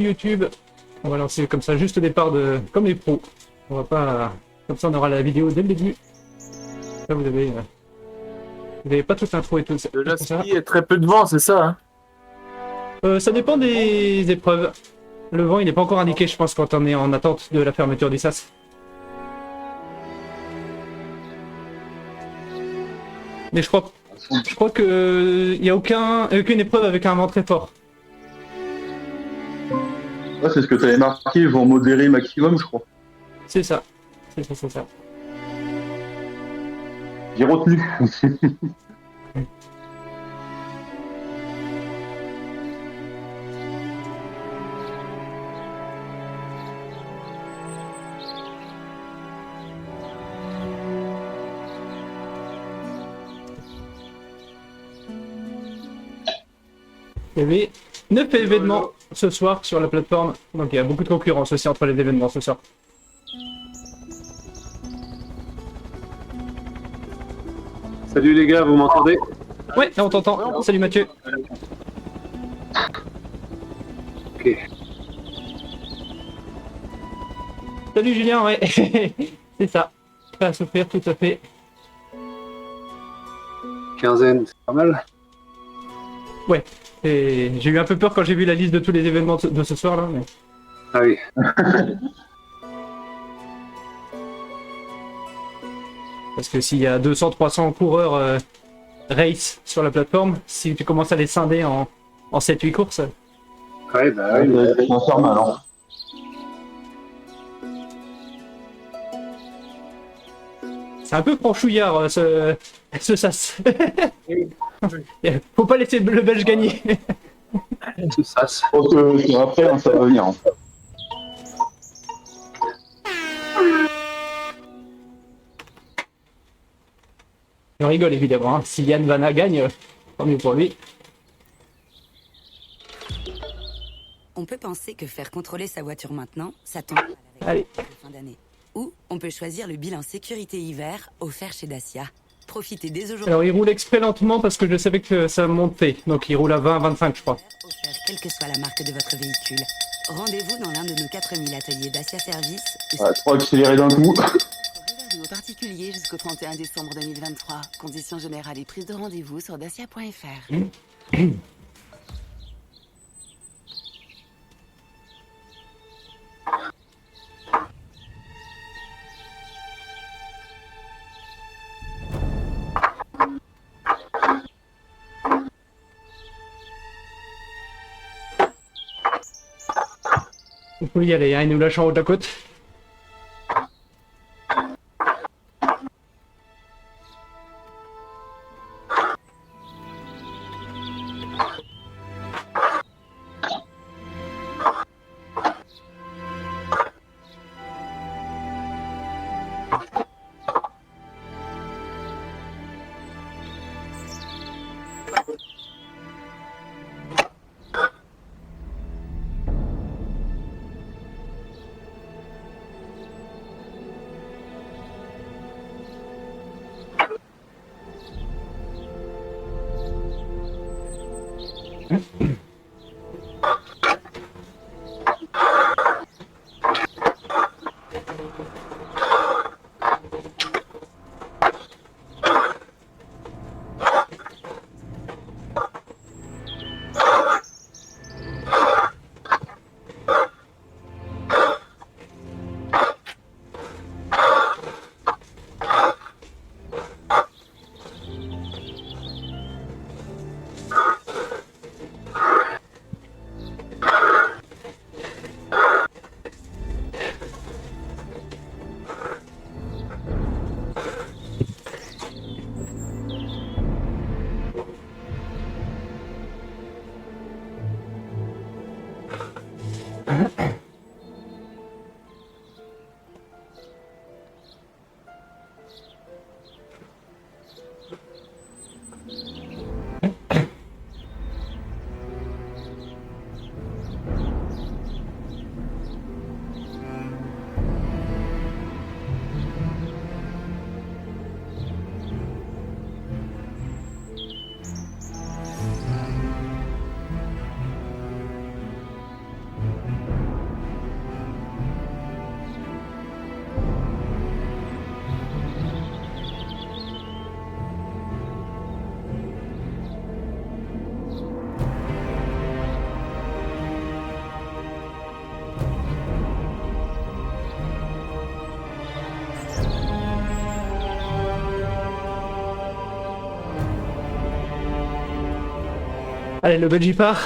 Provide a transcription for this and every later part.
YouTube. On va lancer comme ça juste au départ comme les pros. On va pas... Comme ça on aura la vidéo dès le début. Là vous avez pas toute l'intro et tout. Le ski est très peu de vent, c'est ça hein? Ça dépend des épreuves. Le vent il n'est pas encore indiqué je pense quand on est en attente de la fermeture du SAS. Mais je crois que il n'y a aucune épreuve avec un vent très fort. Ouais, c'est ce que tu avais marqué, vent modéré maximum, je crois. C'est ça. C'est ça. J'ai retenu. Il y avait 9 événements ce soir sur la plateforme, donc il y a beaucoup de concurrence aussi entre les événements ce soir. Salut les gars, vous m'entendez? Ouais, là on t'entend. Salut Mathieu. Ok. Salut Julien, ouais. C'est ça. Pas à souffrir, tout à fait. Quinzaine, c'est pas mal. Ouais. J'ai eu un peu peur quand j'ai vu la liste de tous les événements de ce soir là. Mais... Ah oui. Parce que s'il y a 200-300 coureurs race sur la plateforme, si tu commences à les scinder en 7-8 courses. Ouais, bah oui. C'est infernal, hein. C'est un peu franchouillard ce sas. Faut pas laisser le Belge gagner. C'est ça. Je pense que c'est après, hein, ça va venir. Hein. On rigole évidemment, hein. Si Yann Vanna gagne, tant mieux pour lui. On peut penser que faire contrôler sa voiture maintenant, ça tombe mal avec Allez. la fin d'année. Ou on peut choisir le bilan sécurité hiver offert chez Dacia. Profitez dès aujourd'hui. Alors il roule exprès lentement parce que je savais que ça montait, donc il roule à 20-25 je crois. Offert quelle que soit la marque de votre véhicule. Rendez-vous dans l'un de nos 4000 ateliers Dacia Service. Ouais, trop accéléré d'un coup. Réservé aux particuliers jusqu'au 31 décembre 2023. Conditions générales et prise de rendez-vous sur dacia.fr. Il faut y aller, hein, il nous lâche en haut de la côte. Allez, le budgie part.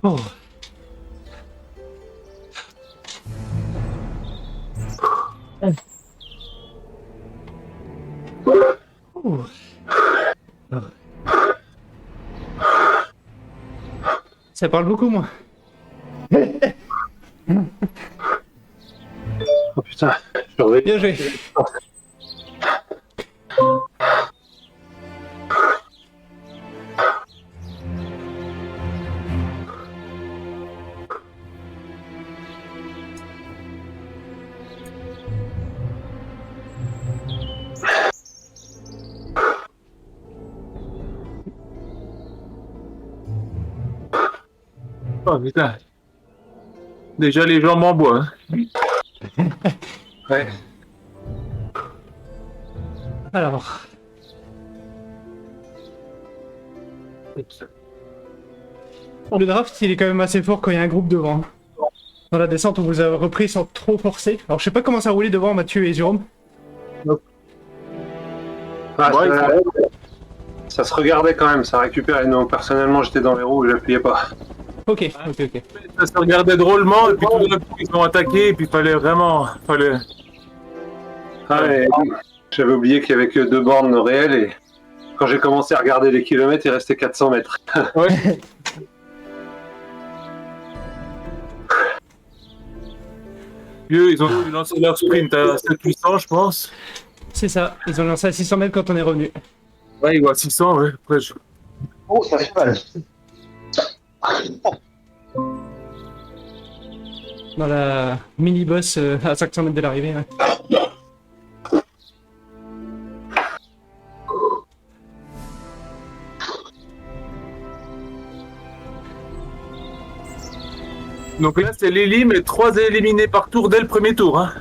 Oh. Oh. Ça parle beaucoup, moi. Oh putain, je reviens. Bien joué. Oh putain. Déjà les jambes en bois. Hein. Ouais. Alors. Le draft, il est quand même assez fort quand il y a un groupe devant. Dans la descente, on vous a repris sans trop forcer. Alors, je sais pas comment ça roulait devant Mathieu et Jérôme. Ah, Ouais, ça se regardait quand même, ça récupérait. Non, personnellement, j'étais dans les roues, j'appuyais pas. Ok, ok. Ça se regardait drôlement et puis tout d'un coup ils ont attaqué et puis fallait vraiment. Ah, et j'avais oublié qu'il y avait que 2 bornes réelles et quand j'ai commencé à regarder les kilomètres, il restait 400 mètres. Ouais. Eux, ils ont lancé leur sprint à 700, je pense. C'est ça, ils ont lancé à 600 mètres quand on est revenu. Ouais, ils voient 600, ouais. Après, Oh, ça fait mal. Dans la mini-boss à 500 mètres de l'arrivée. Ouais. Donc là, c'est l'élim et 3 éliminés par tour dès le premier tour. Hein.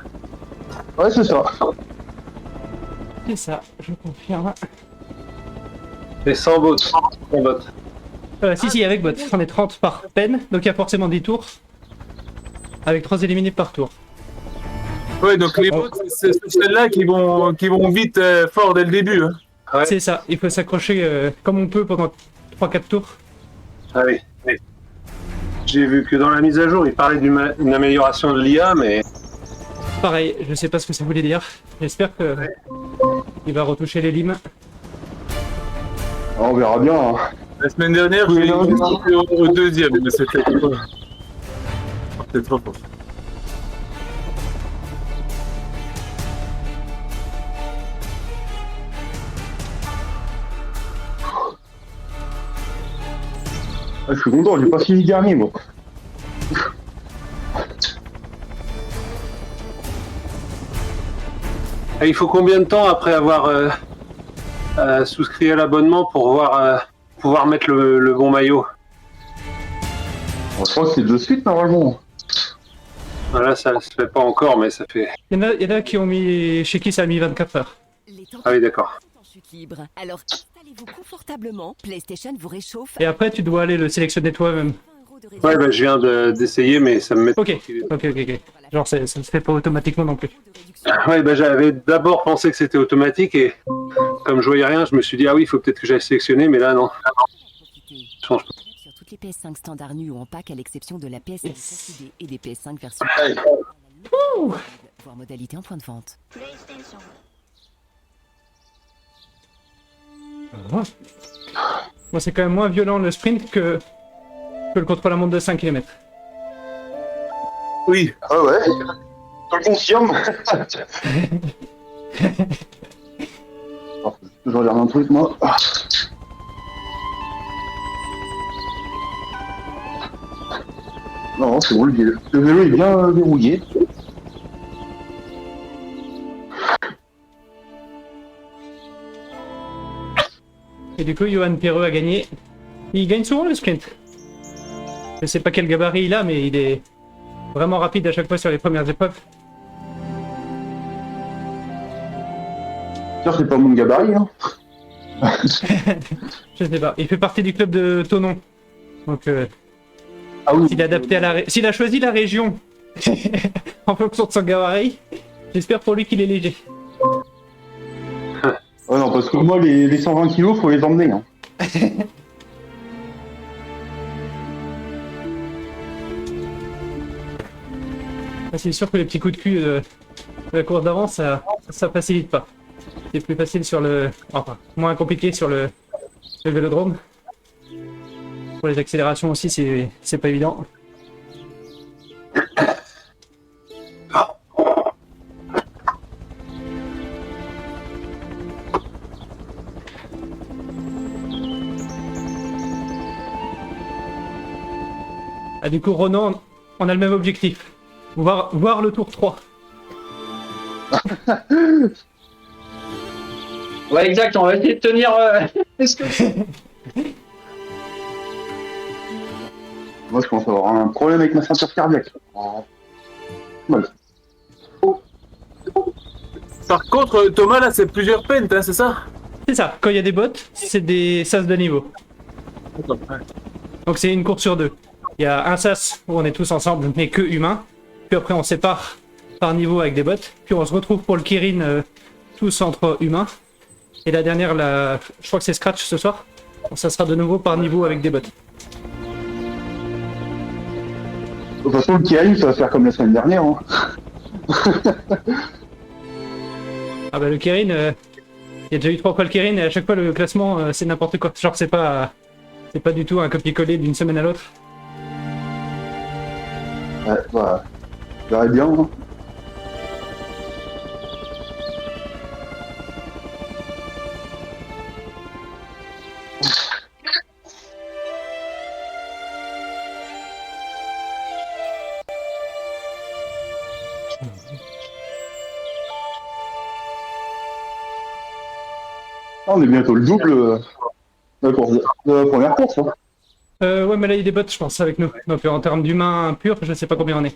Ouais, c'est ça. C'est ça, je confirme. Et sans bot. Sans bot. Si, avec bot. On est 30 par peine, donc il y a forcément 10 tours. Avec 3 éliminés par tour. Ouais, donc les bots, c'est celles-là qui vont vite fort dès le début. Hein. Ouais. C'est ça, il faut s'accrocher comme on peut pendant 3-4 tours. Ah oui. Oui. J'ai vu que dans la mise à jour, il parlait d'une amélioration de l'IA, mais Pareil, je sais pas ce que ça voulait dire. J'espère que il va retoucher les limes. On verra bien. Hein. La semaine dernière, Oui, j'ai non, été non. au deuxième, mais c'était trop. C'était trop fort. Ah, je suis content, j'ai pas fini dernier, moi. et il faut combien de temps après avoir souscrit à l'abonnement pour pouvoir mettre le bon maillot? Bon, je crois que c'est de suite, normalement. Voilà, ça ne se fait pas encore, mais ça fait... Il y en a qui ont mis. Chez qui ça a mis 24 heures. Les temps Ah oui, d'accord. sont en chute libre. Alors installez-vous confortablement. PlayStation vous réchauffe. Et après, tu dois aller le sélectionner toi-même. 20 € de Ouais, réduction. bah, je viens d'essayer, mais ça me met... Ok. Genre, ça ne se fait pas automatiquement non plus. De réduction. Ouais, bah, j'avais d'abord pensé que c'était automatique et comme je voyais rien, je me suis dit, ah oui, il faut peut-être que j'aille sélectionner, mais là, non. Profitez. Change pas. Sur toutes les PS5 standard nues ou en pack, à l'exception de la PS5 classe et des PS5 version. Voir modalité en point de vente. Moi, c'est quand même moins violent le sprint que le contre-la-montre de 5 km. Oui. Ah ouais. Je le confirme. Je regarde un truc, moi. Non, c'est bon, le vélo est bien verrouillé. Et du coup, Johan Perreux a gagné. Il gagne souvent le sprint. Je sais pas quel gabarit il a, mais il est vraiment rapide à chaque fois sur les premières épreuves. Sûr, c'est pas mon gabarit, hein. Je sais pas. Il fait partie du club de Thonon. Donc, Ah oui. s'il a choisi la région en fonction de son gabarit, j'espère pour lui qu'il est léger. Ouais, non, parce que moi, les 120 kilos, faut les emmener, hein. C'est sûr que les petits coups de cul de la course d'avant, ça facilite pas. C'est plus facile sur le... Enfin, moins compliqué sur le vélodrome. Pour les accélérations aussi, c'est pas évident. Ah, du coup, Ronan, on a le même objectif. Voir le tour 3. Ouais, exact, on va essayer de tenir. Est-ce que... Moi, je commence à avoir un problème avec ma ceinture cardiaque. Mal. Par contre, Thomas, là, c'est plusieurs pentes, hein, c'est ça? C'est ça, quand il y a des bottes, c'est des sas de niveau. Donc c'est une course sur deux. Il y a un sas où on est tous ensemble, mais que humains. Puis après on sépare par niveau avec des bottes. Puis on se retrouve pour le Kirin tous entre humains. Et la dernière, je crois que c'est Scratch ce soir. Donc, ça sera de nouveau par niveau avec des bottes. De toute façon, le Kirin, ça va faire comme la semaine dernière, hein. Ah bah le Kirin, il y a déjà eu 3 fois le Kirin et à chaque fois le classement c'est n'importe quoi. Genre c'est pas du tout un copier-coller d'une semaine à l'autre. Ouais, bah, je verrai bien, hein. Ah, on est bientôt le double de la première course, hein. Ouais mais là il y a des bottes je pense avec nous. Donc en termes d'humains purs, je sais pas combien on est.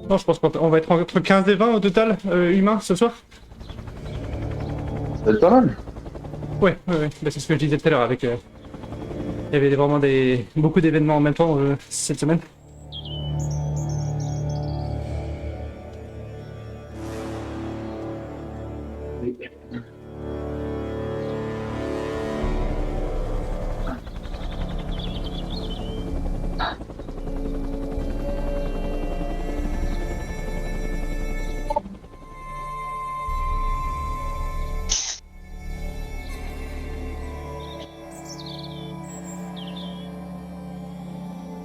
Non, je pense qu'on va être entre 15 et 20 au total, humains ce soir. Ça va être pas mal. Ouais. Bah, c'est ce que je disais tout à l'heure avec... il y avait vraiment beaucoup d'événements en même temps cette semaine.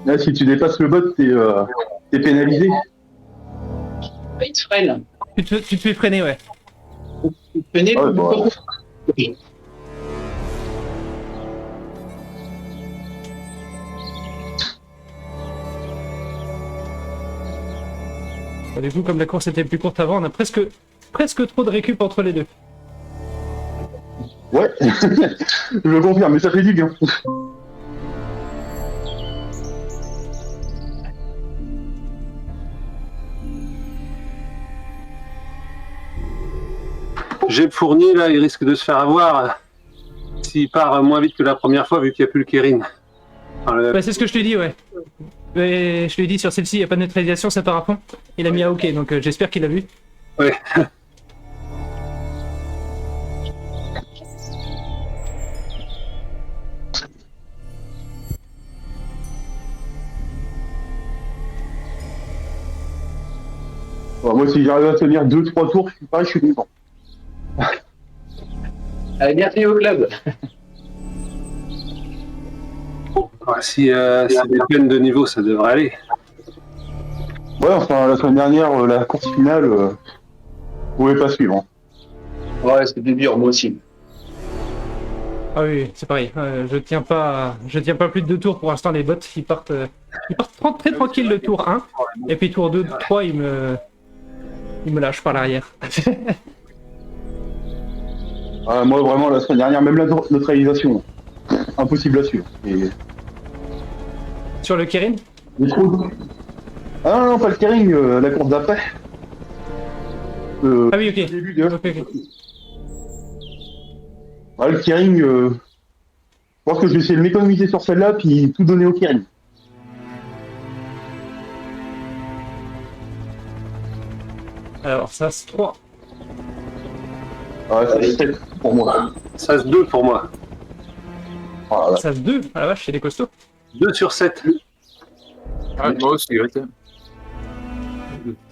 Là, si tu dépasses le bot, t'es pénalisé. Il te freine. Tu te fais freiner, ouais. Tu te freines. Ouais, bah, Bah, du coup, comme la course était plus courte avant, on a presque trop de récup entre les deux. ouais, je le confirme, mais ça fait du bien. J'ai Fournier, là, il risque de se faire avoir s'il part moins vite que la première fois, vu qu'il n'y a plus le Kirin. Enfin, Bah, c'est ce que je te dis, ouais. Mais je lui ai dit sur celle-ci, il n'y a pas de neutralisation, ça part à fond. Il a mis à OK, donc j'espère qu'il a vu. Ouais. Bon, moi, si j'arrive à tenir 2-3 tours, je suis content. Allez, bienvenue au club. Si des peines de niveau, ça devrait aller. Ouais, enfin, la semaine dernière, la course finale, vous pouvez pas suivre, hein. Ouais, c'était dur, moi aussi. Ah oui, c'est pareil. Je tiens pas plus de 2 tours pour l'instant. Les bots, ils partent très tranquille le tour 1. Et puis tour 2, 3, ils me lâchent par l'arrière. Ah, moi, vraiment, la semaine dernière, même la neutralisation, impossible à suivre. Et... Sur le Kirin? Ah non, pas le carrying, la course d'après. Ah oui, ok. Début de... Ok. Ah, le carrying, je pense que je vais essayer de m'économiser sur celle-là, puis tout donner au carrying. Alors, ça, c'est 3. Ah, c'est 7 pour moi. Ça se 2 pour moi. Voilà. Ça, 2. Ah la vache, c'est des costauds. 2 sur 7. Ah, moi aussi, ouais.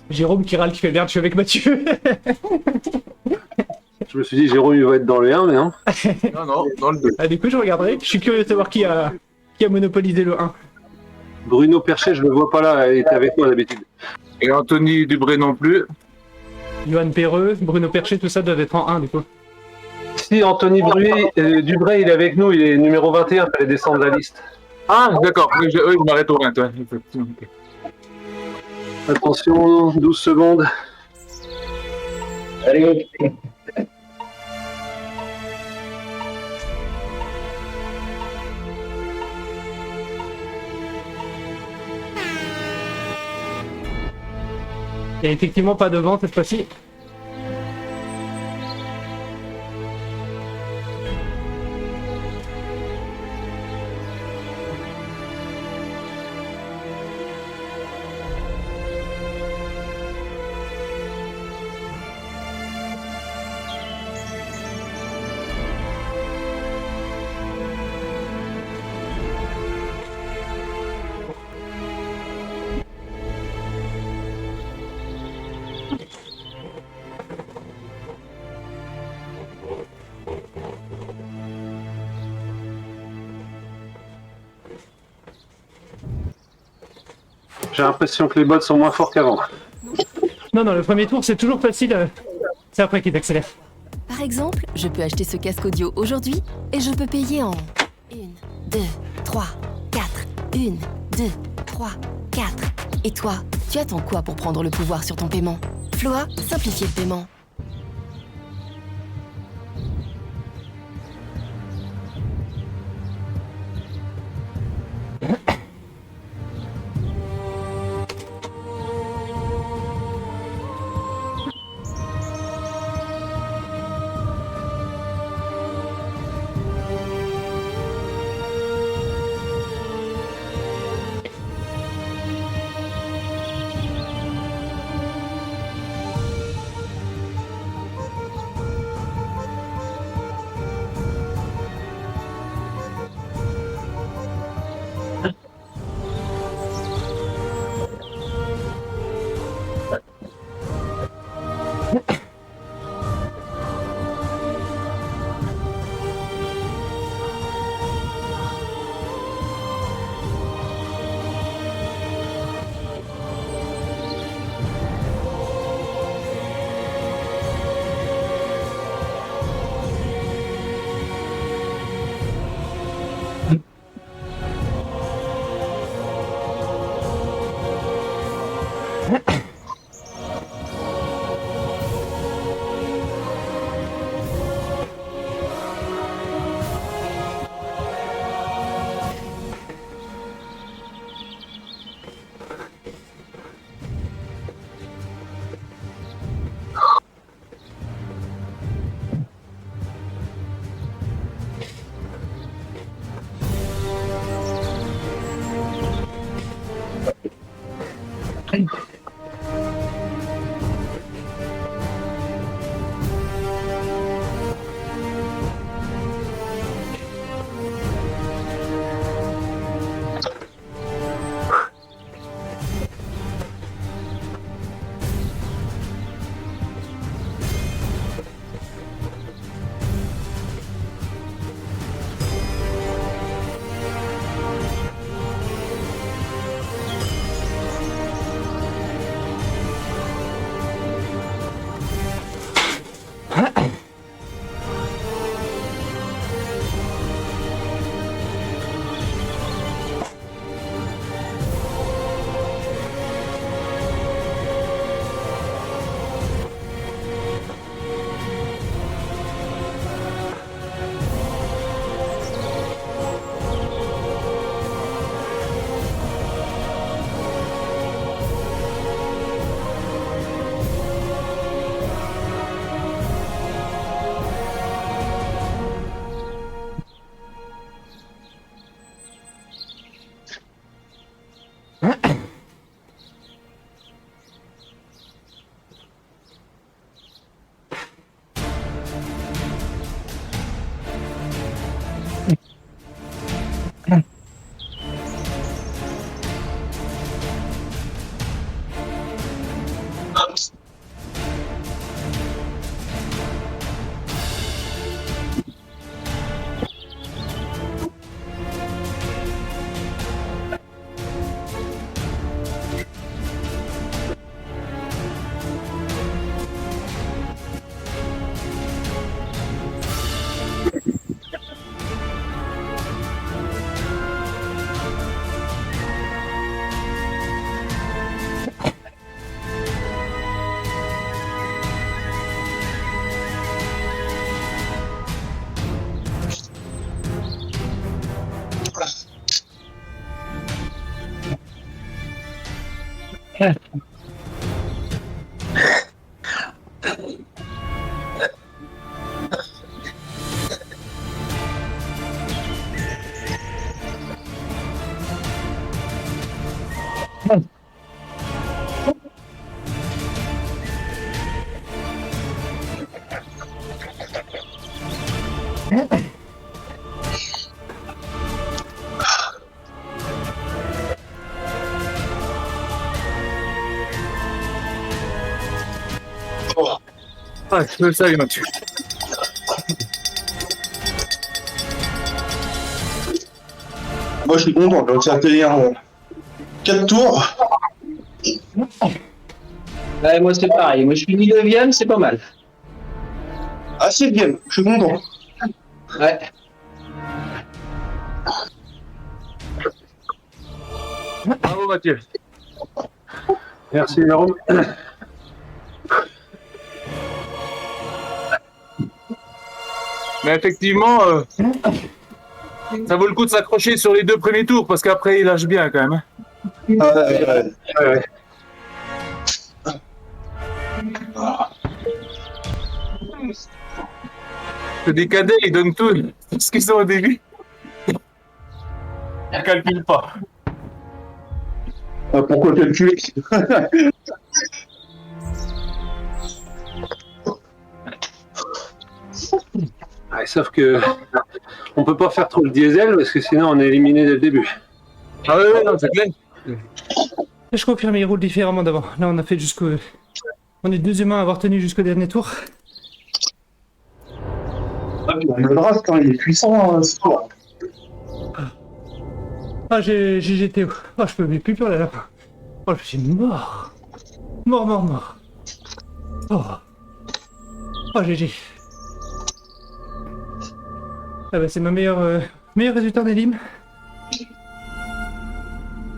Jérôme qui râle, qui fait merde, je suis avec Mathieu. Je me suis dit, Jérôme, il va être dans le 1, mais non. Non, dans le 2. Ah, du coup, je regarderai. Je suis curieux de savoir qui a monopolisé le 1. Bruno Perchet, je le vois pas là, il était avec moi d'habitude. Et Anthony Dubré non plus. Johan Perreux, Bruno Perchet, tout ça doit être en 1 du coup. Si Anthony Dubré, il est avec nous, il est numéro 21, il fallait descendre la liste. Ah, d'accord, oui, je m'arrête au 20, ouais. Effectivement. Ok. Attention, 12 secondes. Allez, Il n'y a effectivement pas de vent cette fois-ci. J'ai l'impression que les bots sont moins forts qu'avant. Non, le premier tour c'est toujours facile. C'est après qu'il t'accélère. Par exemple, je peux acheter ce casque audio aujourd'hui et je peux payer en 1, 2, 3, 4. 1, 2, 3, 4. Et toi, tu attends quoi pour prendre le pouvoir sur ton paiement? Floa, simplifier le paiement. Ah, ça, il m'a tué. Moi, je suis content. J'ai réussi à tenir 4 tours. Ouais, moi c'est pareil. Moi je suis 9ème, c'est pas mal. Ah, 7ème. Je suis content. Ouais. Bravo Mathieu. Merci Jérôme. Mais effectivement, ça vaut le coup de s'accrocher sur les 2 premiers tours parce qu'après il lâche bien quand même. Hein. Ouais. Des cadets, ils donnent tout ce qu'ils ont au début. Ils calculent pas. Pourquoi calculer? Ouais, sauf que on peut pas faire trop le diesel parce que sinon on est éliminé dès le début. Ah oui, non, c'est clair. Je confirme, il roule différemment d'avant. Là, on a fait jusqu'au... On est 2 humains à avoir tenu jusqu'au dernier tour. Le Dras, quand il est puissant, c'est fort. Ah, j'ai GTO. Oh, je peux plus peur là. Oh, je suis mort. Mort. Oh. Oh, GG. Ah bah, c'est ma meilleur résultat d'élim.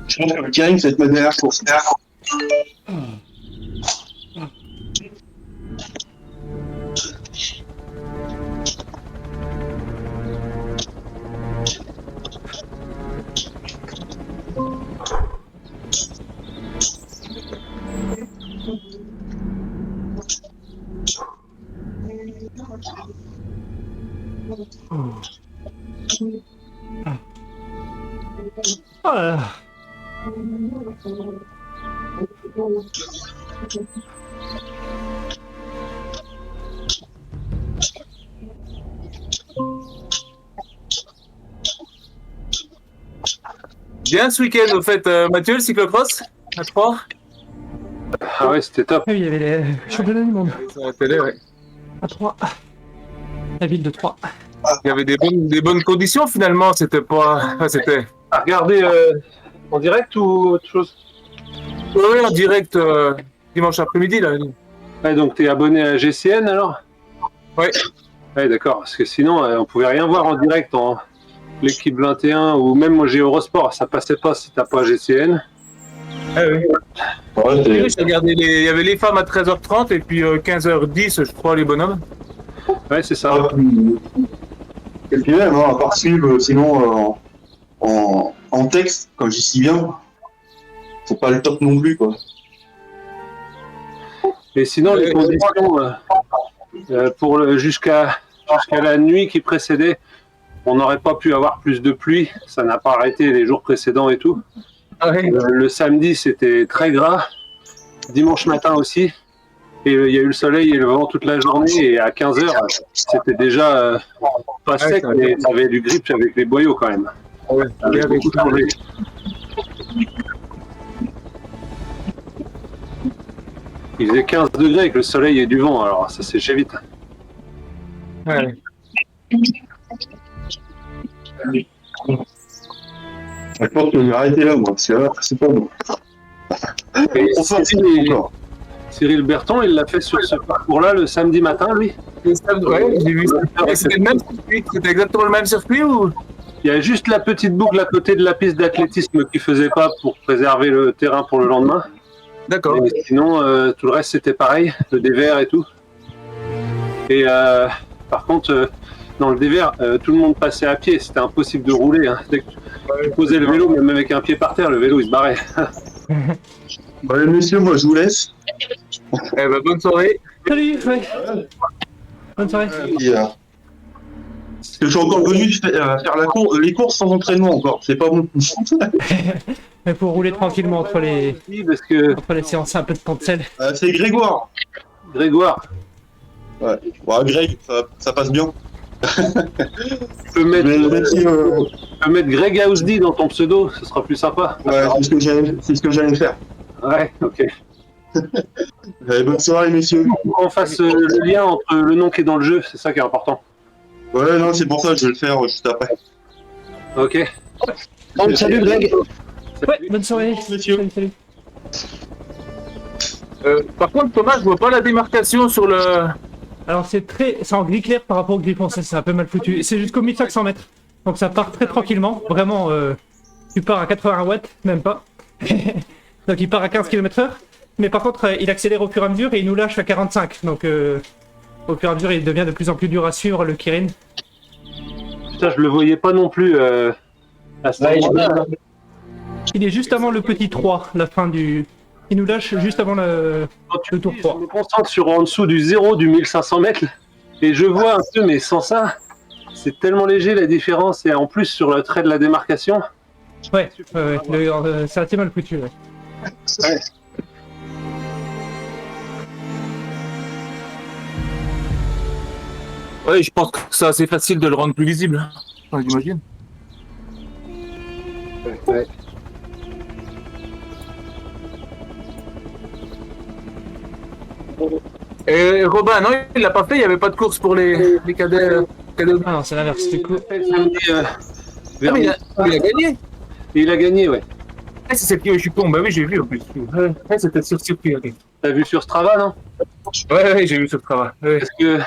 Je pense que le Karim, ça va être ma dernière course. Oh là là. Bien ce week-end, au fait, Mathieu, le cyclocross à 3. Ah ouais, c'était top. Ah oui, il y avait les championnats du monde. Sur la télé, ouais. À 3. La ville de 3. Il y avait des bonnes conditions finalement, c'était pas. Enfin, c'était. À regarder en direct ou autre chose? Oui, en direct dimanche après-midi là. Ouais, donc t'es abonné à GCN alors? Oui. Ouais, d'accord, parce que sinon on pouvait rien voir en direct en l'équipe 21 ou même moi j'ai Eurosport, ça passait pas si t'as pas GCN. Ah oui. Ouais, Oui, j'ai regardé il y avait les femmes à 13h30 et puis 15h10, je crois, les bonhommes. Ouais, c'est ça. Et puis même, hein, à part suivre, sinon en texte, comme j'y suis bien, c'est pas le top non plus, quoi. Et sinon, les conditions pour jusqu'à la nuit qui précédait, on n'aurait pas pu avoir plus de pluie. Ça n'a pas arrêté les jours précédents et tout. Ah oui. Le samedi, c'était très gras. Dimanche matin aussi. Et il y a eu le soleil et le vent toute la journée. Et à 15h, c'était déjà pas sec, mais ça avait du grip avec les boyaux quand même. Ouais, Ça avait beaucoup changé. Il faisait 15 degrés avec le soleil et du vent, alors ça séchait vite. ouais. Je pense que je vais arrêter là, moi, parce que là, c'est pas bon. Et Trop fort, encore. Cyril Berton, il l'a fait sur ce parcours-là le samedi matin, lui. Ouais, j'ai vu ça. Et c'était le même circuit, c'était exactement le même circuit ou? Il y a juste la petite boucle à côté de la piste d'athlétisme qui faisait pas pour préserver le terrain pour le lendemain. D'accord. Mais sinon, tout le reste c'était pareil, le dévers et tout. Et par contre, dans le dévers, tout le monde passait à pied, c'était impossible de rouler. Hein. Dès que tu posais le vélo, même avec un pied par terre, le vélo il se barrait. Bon, les messieurs, moi, je vous laisse. Eh ben, bonne soirée. Salut, ouais. Bonne soirée. Et puis, parce que je suis encore venu faire les courses sans entraînement encore. C'est pas bon. Mais pour rouler tranquillement entre les Parce que séances, un peu de temps de sel. C'est Grégoire. Grégoire, Ouais. Bon, Greg, ça passe bien. tu peux mettre, Merci, tu peux mettre Greg Housdy dans ton pseudo, ce sera plus sympa. ouais, c'est ce que j'allais faire. Ouais, ok. Allez, bonne soirée, messieurs. Qu'on fasse le lien entre le nom qui est dans le jeu, c'est ça qui est important. Ouais, non, c'est pour ça que je vais le faire juste après. Ok. Salut Greg. Ouais, bonne soirée. Messieurs. Salut. Par contre, Thomas, je vois pas la démarcation sur le. Alors c'est en gris clair par rapport au gris foncé, c'est un peu mal foutu. C'est jusqu'au 1500 mètres. Donc ça part très tranquillement. Vraiment, tu pars à 80 watts, même pas. Donc il part à 15 km/h. Mais par contre, il accélère au fur et à mesure et il nous lâche à 45. Donc au fur et à mesure, il devient de plus en plus dur à suivre, le Kirin. Putain, je le voyais pas non plus à ce Ouais, moment-là. Il est juste avant le petit 3, la fin du... Il nous lâche juste avant le tour Je 3. me concentre sur en dessous du 0 du 1500 mètres et je vois un peu, mais sans ça, c'est tellement léger la différence et en plus sur le trait de la démarcation. Ouais, c'est assez mal foutu. Ouais. Ouais. Ouais, je pense que c'est assez facile de le rendre plus visible. Enfin, j'imagine. Ouais. Et Robin, non, il l'a pas fait, il n'y avait pas de course pour les cadets. Ah non, c'est l'inverse, du coup. Samedi, Ah, vers- mais il a gagné. il a gagné, ouais. Ah, c'est celle qui je suis con, bah oui, j'ai vu en plus. Ouais, c'était sur circuit, ok. T'as vu sur Strava, non? Ouais, j'ai vu ce travail. Ouais. Parce que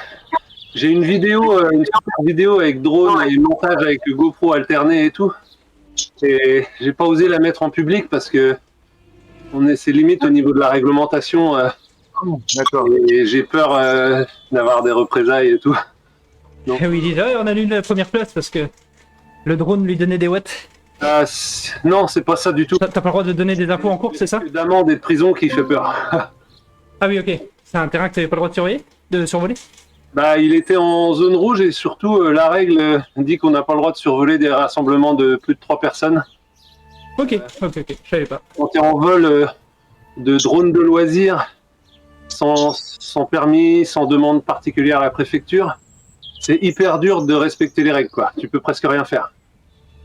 j'ai une vidéo, une super vidéo avec drone et montage avec le GoPro alterné et tout. Et j'ai pas osé la mettre en public parce que c'est limite au niveau de la réglementation. D'accord. Et j'ai peur d'avoir des représailles et tout. Et oui, ils disent, ouais, on annule la première place parce que le drone lui donnait des watts. Non, c'est pas ça du tout. T'as pas le droit de donner des infos en course, c'est ça? D'amende et de prison qui fait peur. Ah oui, ok. C'est un terrain que t'avais pas le droit de surveiller? De survoler? Bah, il était en zone rouge et surtout la règle dit qu'on n'a pas le droit de survoler des rassemblements de plus de 3 personnes. Ok, je savais pas. Quand tu es en vol de drone de loisirs, sans permis, sans demande particulière à la préfecture, c'est hyper dur de respecter les règles, quoi. Tu peux presque rien faire.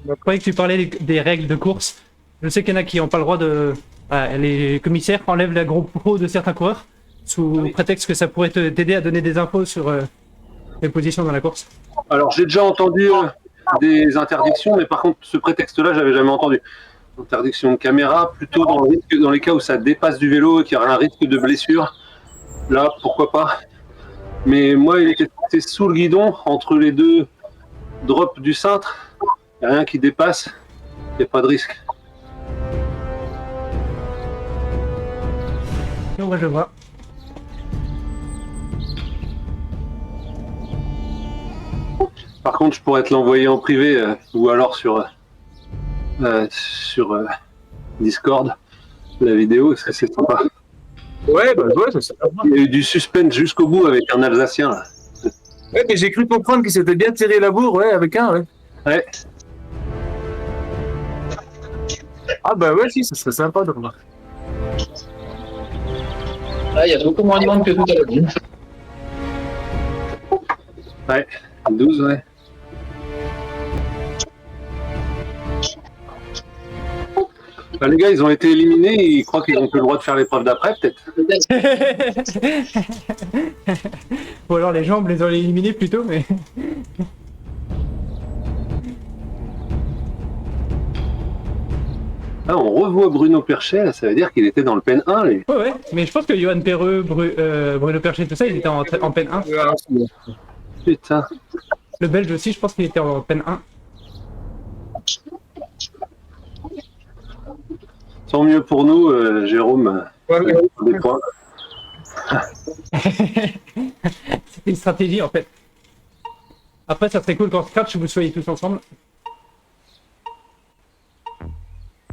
Je croyais que tu parlais des règles de course. Je sais qu'il y en a qui n'ont pas le droit de... les commissaires enlèvent la GoPro de certains coureurs sous prétexte que ça pourrait t'aider à donner des infos sur les positions dans la course. Alors, j'ai déjà entendu des interdictions, mais par contre, ce prétexte-là, j'avais jamais entendu. Interdiction de caméra, plutôt dans les cas où ça dépasse du vélo et qu'il y aurait un risque de blessure. Là, pourquoi pas. Mais moi, il était sous le guidon, entre les deux drops du cintre. Il n'y a rien qui dépasse. Il n'y a pas de risque. Ouais, je vois. Par contre, je pourrais te l'envoyer en privé ou alors sur Discord, la vidéo, parce que c'est sympa. Ouais, bah ouais, c'est ça. Il y a eu du suspense jusqu'au bout avec un Alsacien. Là. Ouais, mais j'ai cru comprendre qu'il s'était bien tiré la bourre, ouais, avec un, ouais. Ouais. Ah bah ouais, si, ça serait sympa de remarquer. Ah, il y a beaucoup moins de monde que tout à l'heure. Ouais. 12, ouais. Bah, les gars, ils ont été éliminés, ils croient qu'ils n'ont plus le droit de faire l'épreuve d'après, peut-être. Ou alors les jambes les ont éliminés plutôt, mais. Ah, on revoit Bruno Perchet, là, ça veut dire qu'il était dans le PEN 1, lui. Ouais, ouais. Mais je pense que Johan Perreux, Bruno Perchet, tout ça, ils étaient en peine 1. Putain. Le Belge aussi, je pense qu'il était en peine 1. Tant mieux pour nous, Jérôme. Des points. C'était une stratégie en fait. Après, ça serait cool qu'en Scratch vous soyez tous ensemble.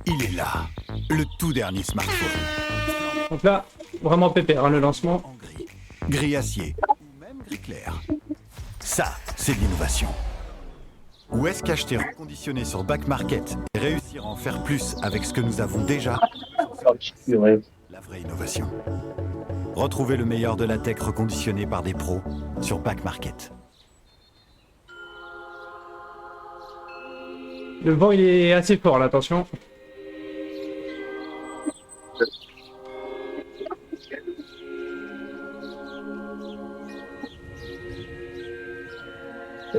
Il est là, le tout dernier smartphone. Donc là, vraiment pépère hein, le lancement. En gris, gris acier ou même gris clair. Ça, c'est de l'innovation. Où est-ce qu'acheter reconditionné sur Back Market et réussir à en faire plus avec ce que nous avons déjà? La vraie innovation. Retrouvez le meilleur de la tech reconditionné par des pros sur Back Market. Le vent il est assez fort là, attention.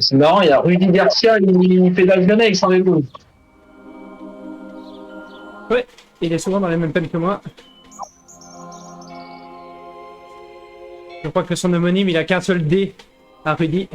C'est marrant, il y a Rudy Garcia, il pédale jamais avec son vélo. Ouais, il est souvent dans les mêmes peines que moi. Je crois que son homonyme il a qu'un seul D à Rudy.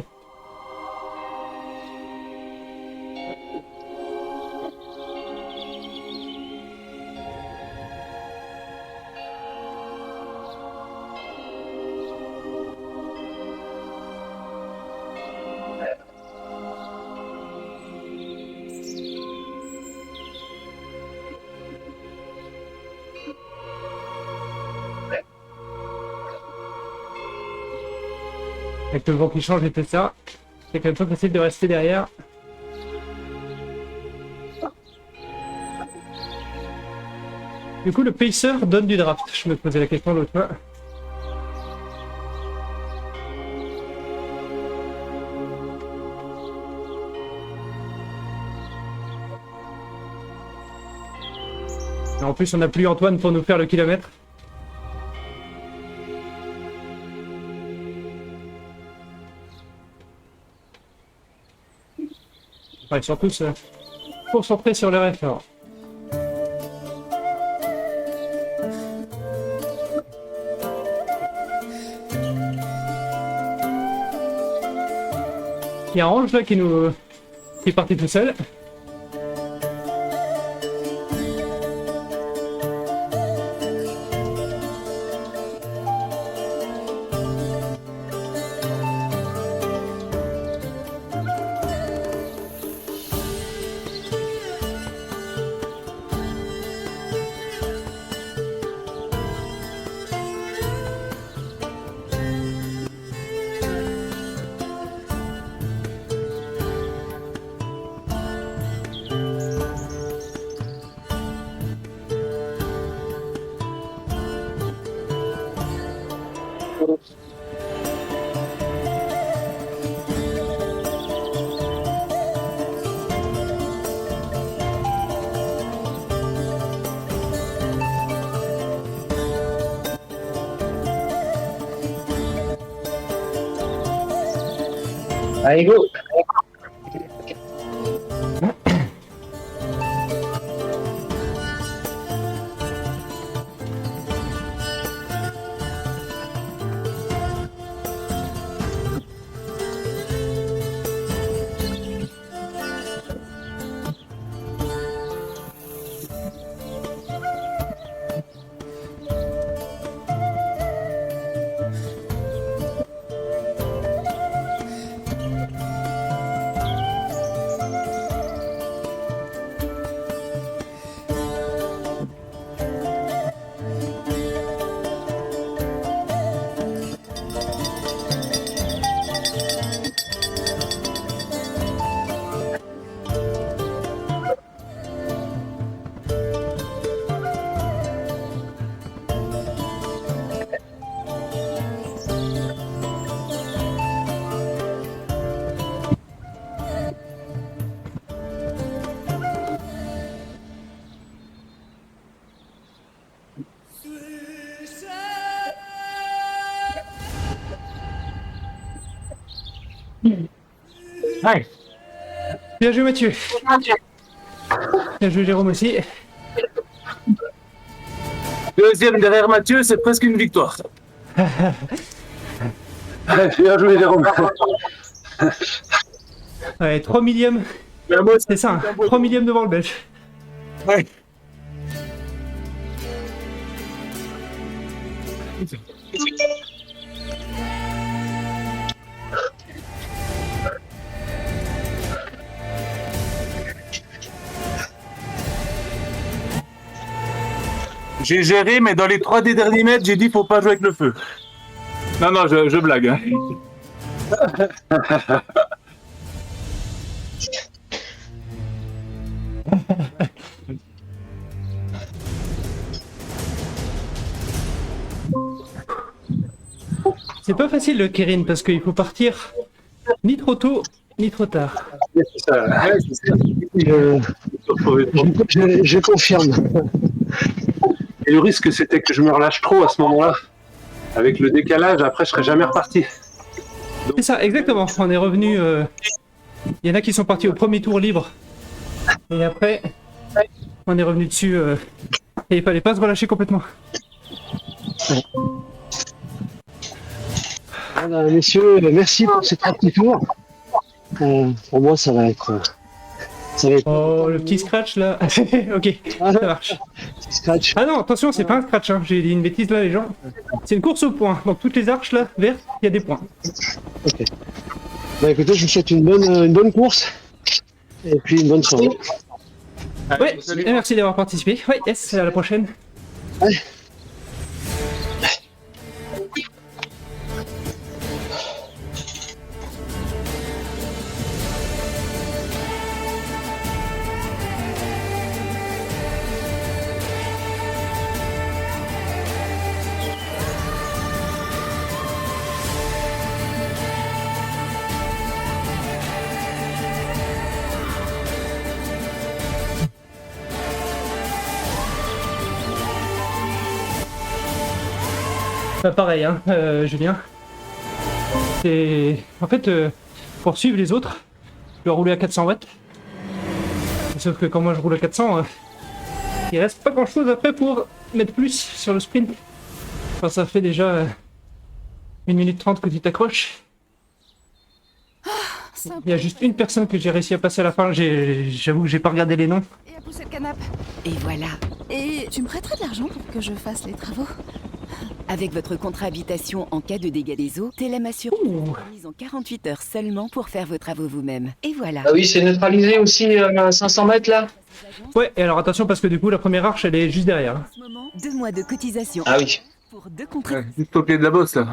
Avec le vent qui change et tout ça, c'est quand même pas facile de rester derrière. Du coup, le pacer donne du draft. Je me posais la question l'autre fois. Et en plus, on n'a plus Antoine pour nous faire le kilomètre. Ouais, surtout se concentrer sur leur effort. Il y a Ange là qui est parti tout seul. Allez, go! Ouais. Bien joué Mathieu. Bien joué Jérôme aussi. Deuxième derrière Mathieu, c'est presque une victoire. Bien joué, Jérôme. Ouais, 3 millièmes. Mais moi, C'est ça, hein, 3 millièmes devant le Belge. Ouais. J'ai géré, mais dans les 3 des derniers mètres, j'ai dit faut pas jouer avec le feu. Non, non, je blague. Hein. C'est pas facile le Kérin parce qu'il faut partir ni trop tôt ni trop tard. C'est ça. Ouais, c'est ça. Je confirme. Et le risque, c'était que je me relâche trop à ce moment-là. Avec le décalage, après, je serais jamais reparti. C'est ça, exactement. On est revenu. Il y en a qui sont partis au premier tour libre. Et après, on est revenu dessus. Et il fallait pas se relâcher complètement. Voilà, messieurs, merci pour ces 3 petits tours. Pour moi, ça va être. Oh, le petit scratch là. Ok, ça marche. Scratch. Ah non, attention, c'est pas un scratch. Hein. J'ai dit une bêtise là, les gens. C'est une course au point. Donc toutes les arches là, vertes, il y a des points. Ok. Bah écoutez, je vous souhaite une bonne course. Et puis une bonne soirée. Ouais, et merci d'avoir participé. Ouais, yes, à la prochaine. Ouais. Bah, pareil, hein, Julien. C'est... En fait, pour suivre les autres, je dois rouler à 400 watts. Sauf que quand moi je roule à 400, il reste pas grand chose après pour mettre plus sur le sprint. Enfin, ça fait déjà 1 minute 30 que tu t'accroches. Il y a juste une personne que j'ai réussi à passer à la fin. J'avoue que j'ai pas regardé les noms. Et à pousser le canapé. Et voilà. Et tu me prêterais de l'argent pour que je fasse les travaux? Avec votre contrat habitation en cas de dégâts des eaux, Telem assure mise en 48 heures seulement pour faire vos travaux vous-même. Et voilà. Ah oui, c'est neutralisé aussi à 500 mètres là. Ouais, et alors attention parce que du coup la première arche elle est juste derrière. En ce moment, 2 mois de cotisation Ah oui. pour 2 contrats. Ouais, juste au pied de la bosse, là.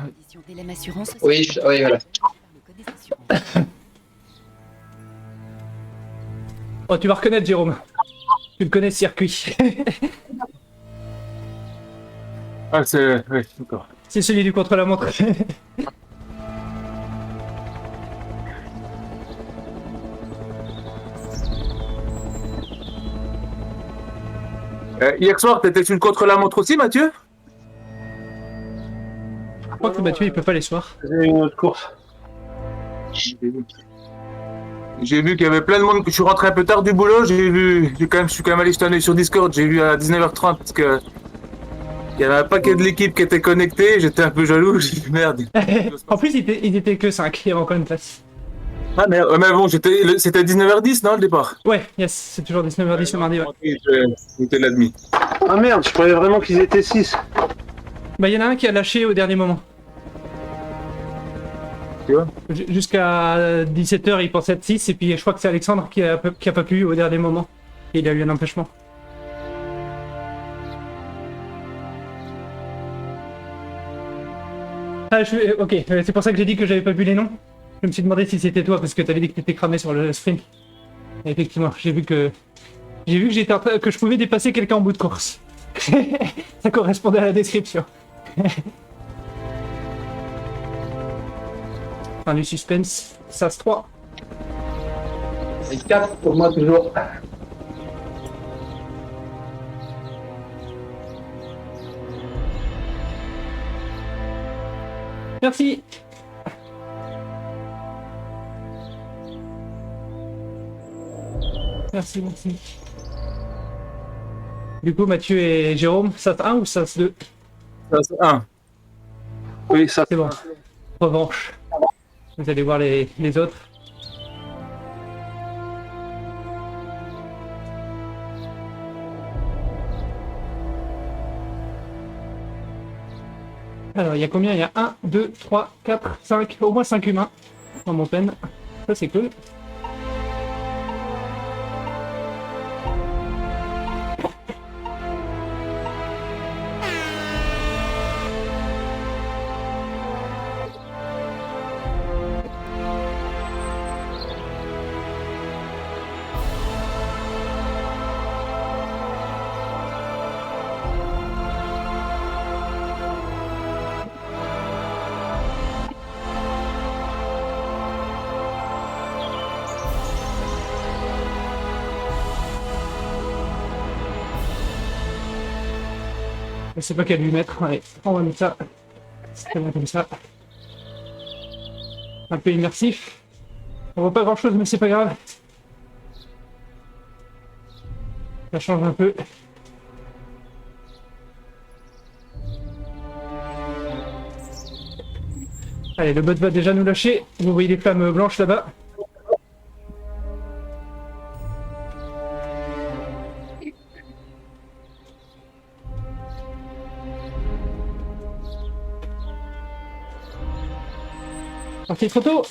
Telem Assurance. Oui, oui, voilà. Oh, tu vas reconnaître Jérôme. Tu le connais ce circuit. Ah, c'est... Ouais, d'accord. C'est celui du contre-la-montre. Hier soir, t'étais sur le contre-la-montre aussi, Mathieu? Je crois que Mathieu il peut pas les soirs. J'ai une autre course. J'ai vu qu'il y avait plein de monde. Je suis rentré un peu tard du boulot. Je suis quand même allé jeter un œil sur Discord. J'ai vu à 19h30 parce que il y avait un paquet de l'équipe qui était connecté. J'étais un peu jaloux. J'ai dit merde. En plus ils étaient que 5, il y avait encore une place. Ah merde. Mais bon, c'était 19h10, non, le départ? Ouais, yes, c'est toujours 19h10 le mardi. Ouais. J'étais l'admis. Ah merde, je croyais vraiment qu'ils étaient 6. Bah il y en a un qui a lâché au dernier moment. Tu vois? Jusqu'à 17h il pensait être 6 et puis je crois que c'est Alexandre qui a pas pu au dernier moment. Et il a eu un empêchement. Ah, ok, c'est pour ça que j'ai dit que j'avais pas vu les noms. Je me suis demandé si c'était toi parce que t'avais dit que t'étais cramé sur le sprint. Et effectivement, j'ai vu que que je pouvais dépasser quelqu'un en bout de course. Ça correspondait à la description. Fin du suspense, SAS 3. Et 4 pour moi toujours. Merci. Merci, merci. Du coup, Mathieu et Jérôme, SAS 1 ou SAS 2? SAS 1. Oui, ça C'est bon. Revanche. Vous allez voir les autres. Alors, il y a combien? Il y a 1, 2, 3, 4, 5, au moins 5 humains dans mon pen. Ça, c'est cool. Je sais pas quel lui mettre. Allez, on va mettre ça. C'est bien comme ça. Un peu immersif. On voit pas grand chose, mais c'est pas grave. Ça change un peu. Allez, le bot va déjà nous lâcher. Vous voyez les flammes blanches là-bas. Parti trop tôt.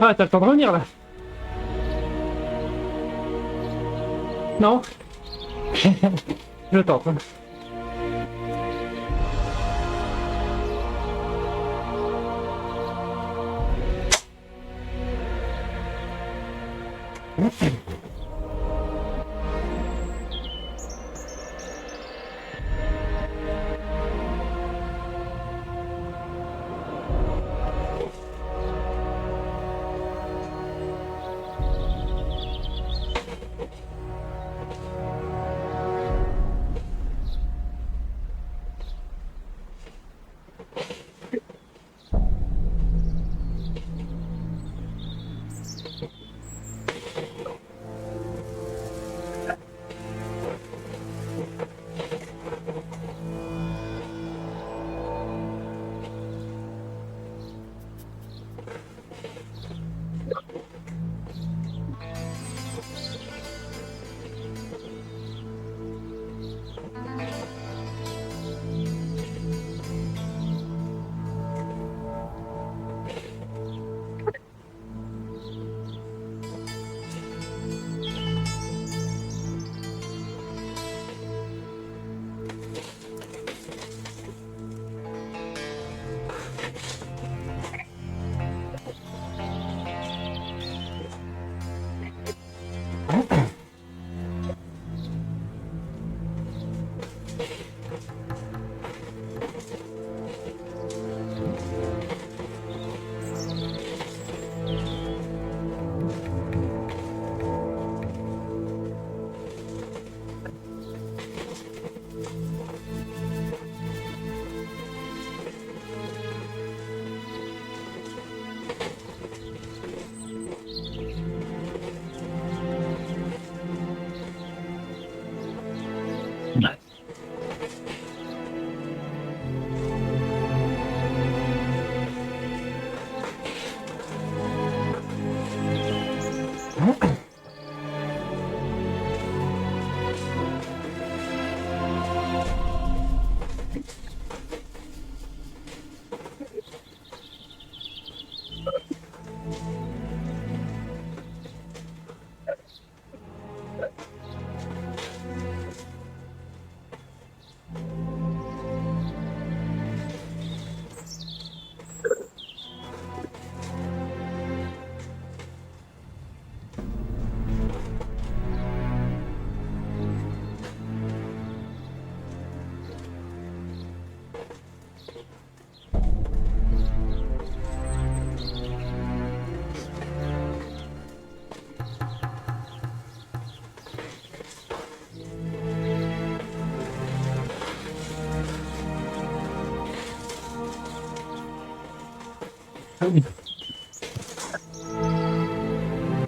Ah, t'as le temps de revenir là. Non. Je tente.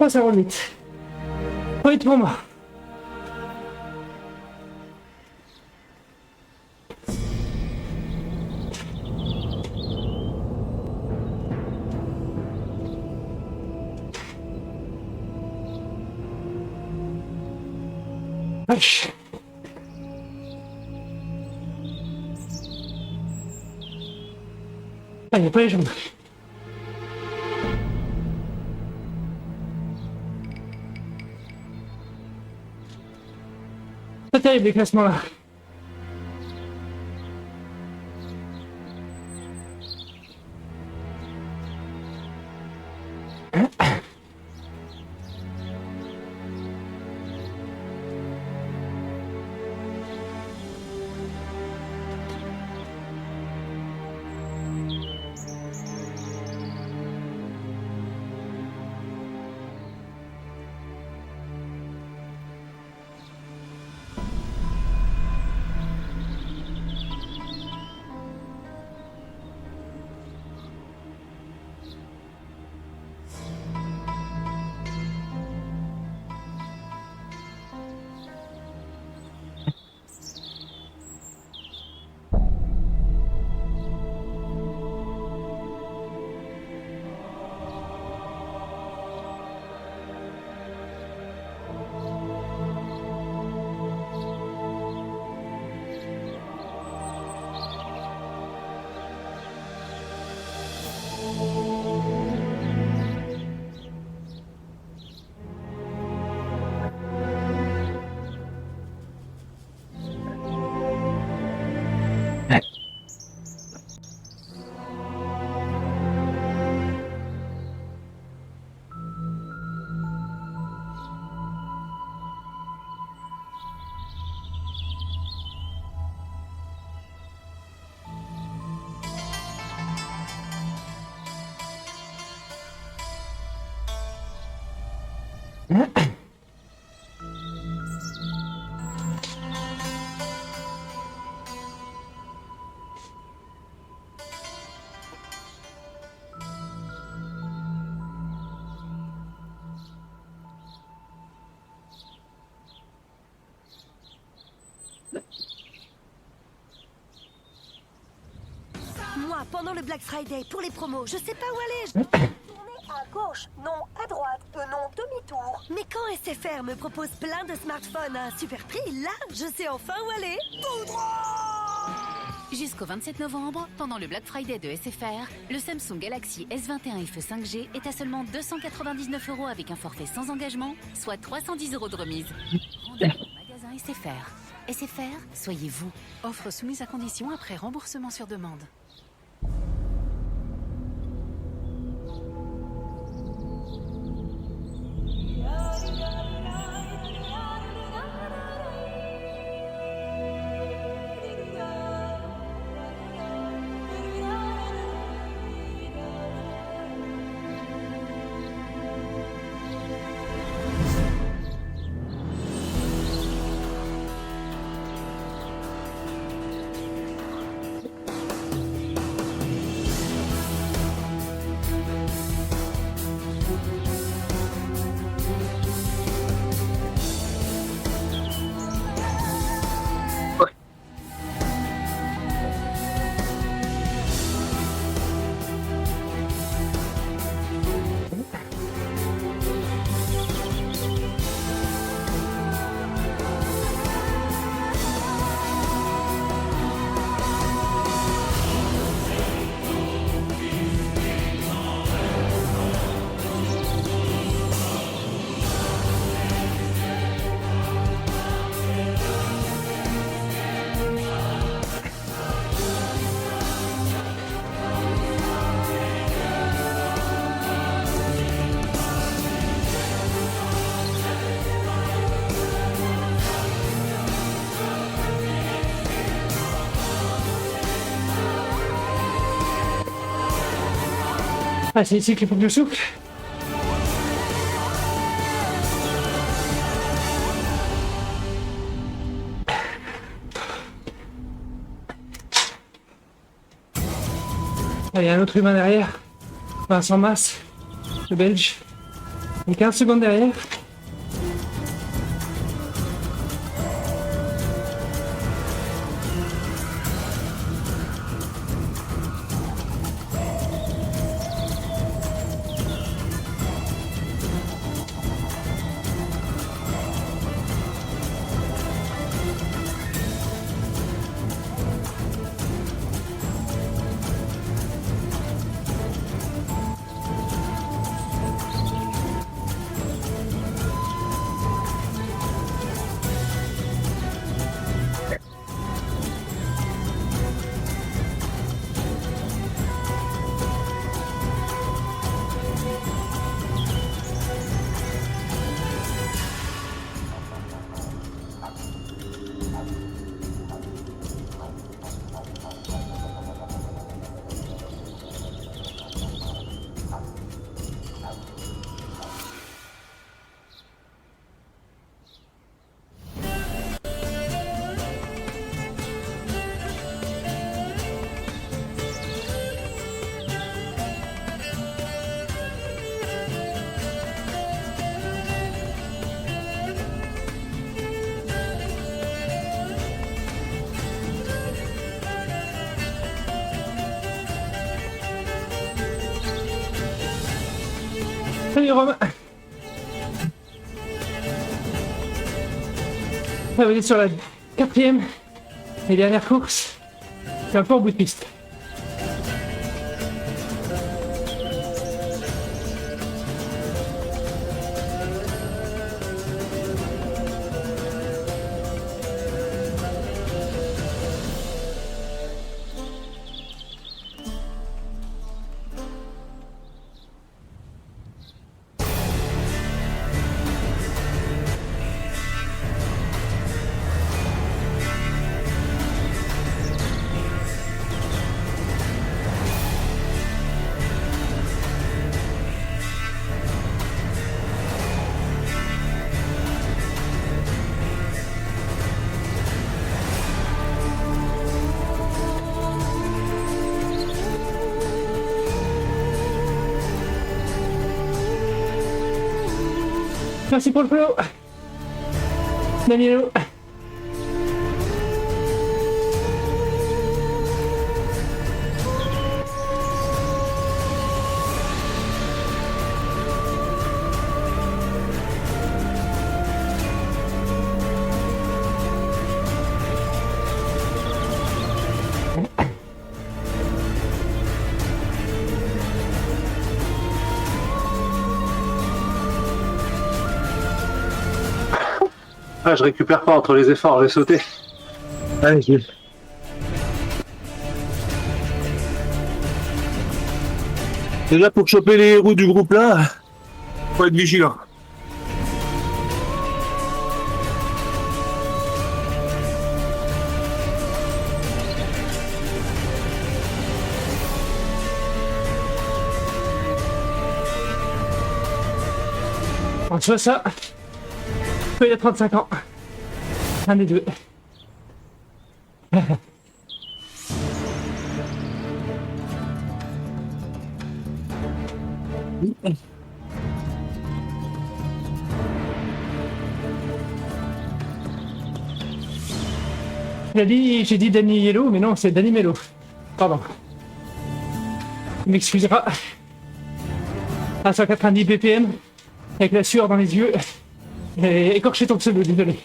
Oh, ça roule vite. Trop vite pour moi. Wesh. Ah, il n'y a pas les jambes. Pas terrible les classements là. Moi, pendant le Black Friday, pour les promos, je sais pas où aller. Tournez à gauche, non à droite, non demi-tour. Mais quand SFR me propose plein de smartphones à un super prix, là, je sais enfin où aller. Tout droit! Jusqu'au 27 novembre, pendant le Black Friday de SFR, le Samsung Galaxy S21 FE 5G est à seulement 299 € avec un forfait sans engagement, soit 310 € de remise. Rendez-vous au magasin SFR. SFR, soyez vous. Offre soumise à condition après remboursement sur demande. Ah, c'est ici qu'il faut que je souffle. Ah, il y a un autre humain derrière. Vincent Mas, le Belge. Et 15 secondes derrière. Salut Romain. On est sur la 4e et dernière course. C'est un peu en bout de piste. Merci pour le follow. Danielo. Ah, je récupère pas entre les efforts, j'ai sauté. Allez, je... Déjà pour choper les héros du groupe là, faut être vigilant. On soit ça. Il a 35 ans. Un des deux. J'ai dit Danny Yellow, mais non, c'est Danny Mello. Pardon. Il m'excusera. À 190 BPM, avec la sueur dans les yeux. Et écorché ton pseudo, désolé.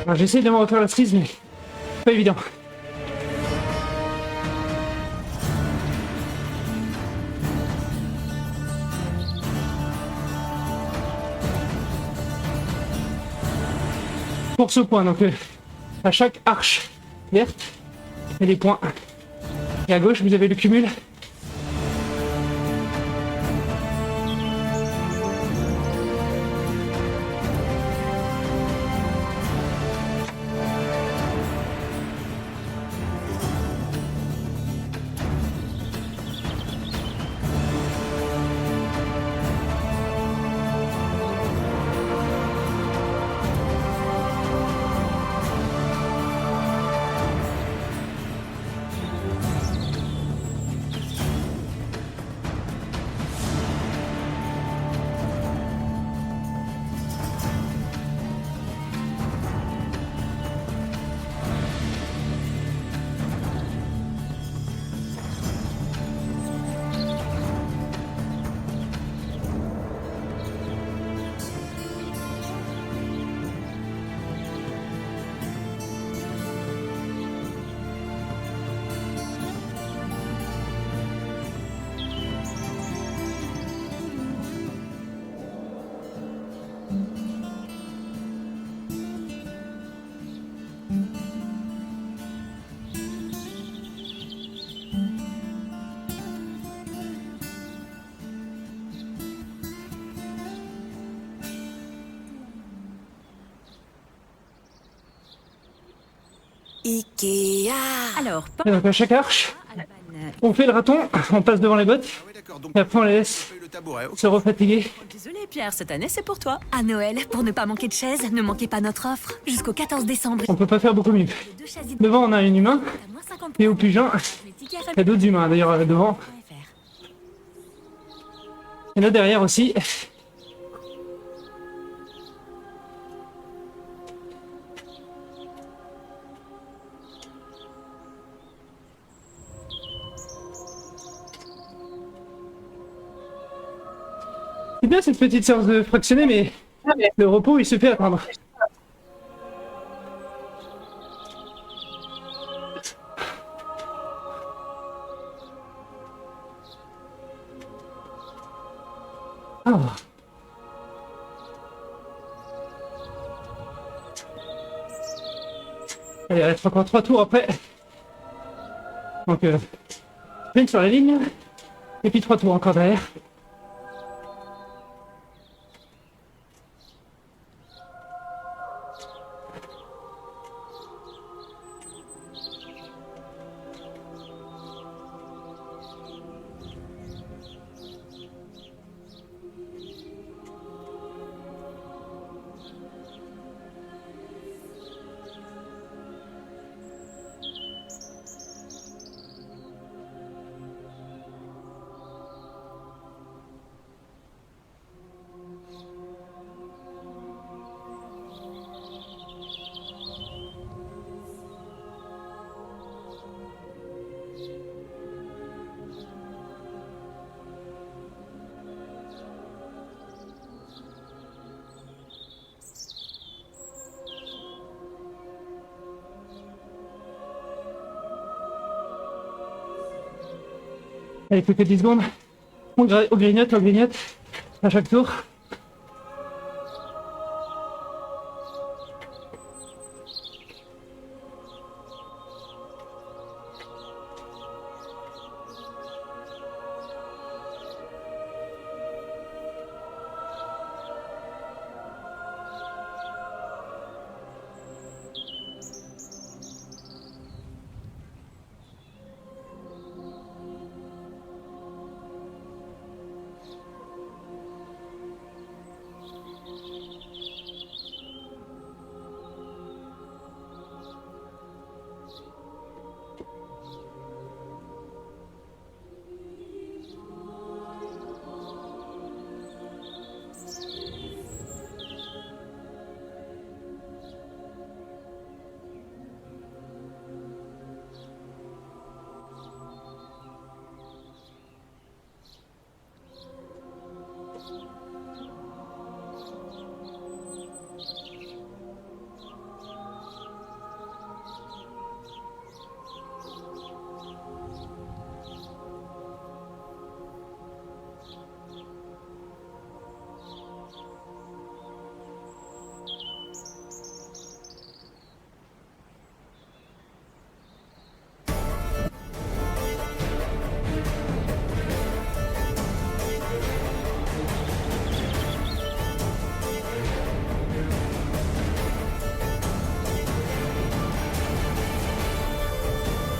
Alors, j'essaie de me refaire la cerise, mais pas évident. Pour ce point, donc à chaque arche verte, il y a des points. Et à gauche, vous avez le cumul. Ikea. Alors, Et donc à chaque arche, on fait le raton, on passe devant les bottes, et après on les laisse se refatiguer. Désolée Pierre, cette année c'est pour toi. À Noël, pour ne pas manquer de chaises, ne manquez pas notre offre. Jusqu'au 14 décembre. On peut pas faire beaucoup mieux. Devant on a un humain, et au Pugin, il y a d'autres humains d'ailleurs devant. Et là derrière aussi. C'est bien cette petite séance de fractionner, mais le repos il se fait attendre. Ah. Allez, il reste encore 3 tours après. Donc, sprint sur la ligne, et puis 3 tours encore derrière. Allez, plus que 10 secondes. On grignote, à chaque tour.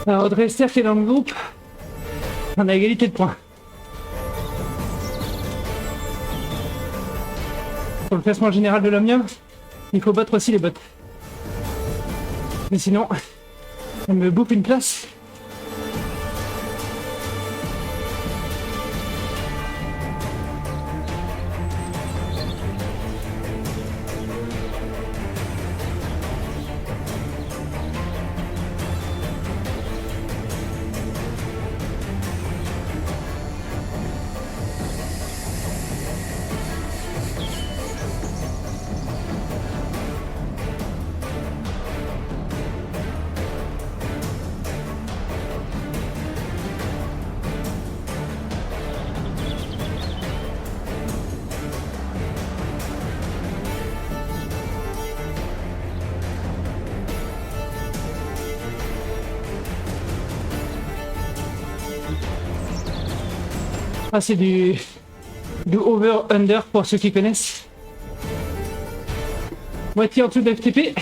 Alors Audrey Esther qui est dans le groupe, on a égalité de points. Pour le classement général de l'Omnium, il faut battre aussi les bots. Mais sinon, elle me bouffe une place. Ah, c'est du over-under pour ceux qui connaissent. Moitié en dessous de FTP,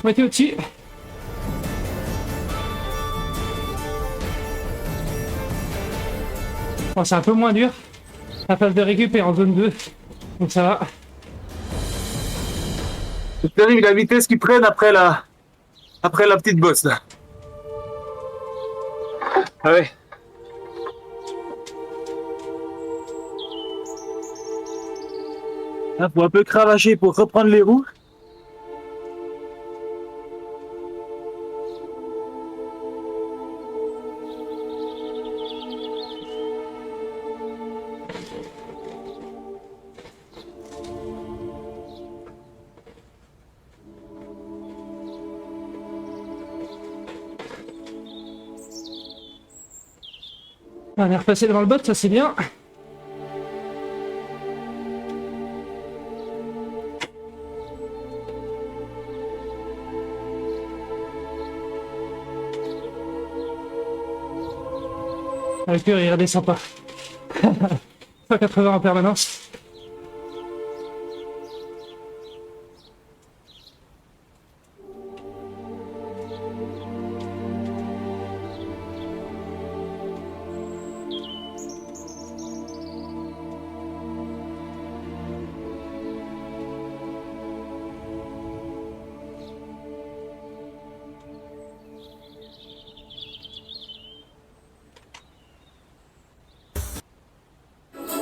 moitié au-dessus. Bon, c'est un peu moins dur. La phase de récup est en zone 2, donc ça va. C'est terrible la vitesse qu'ils prennent après la petite bosse là. Ah ouais. Là, faut un peu cravacher pour reprendre les roues. On est repassé devant le bot, ça c'est bien. Le cœur il redescend pas. 180 en permanence.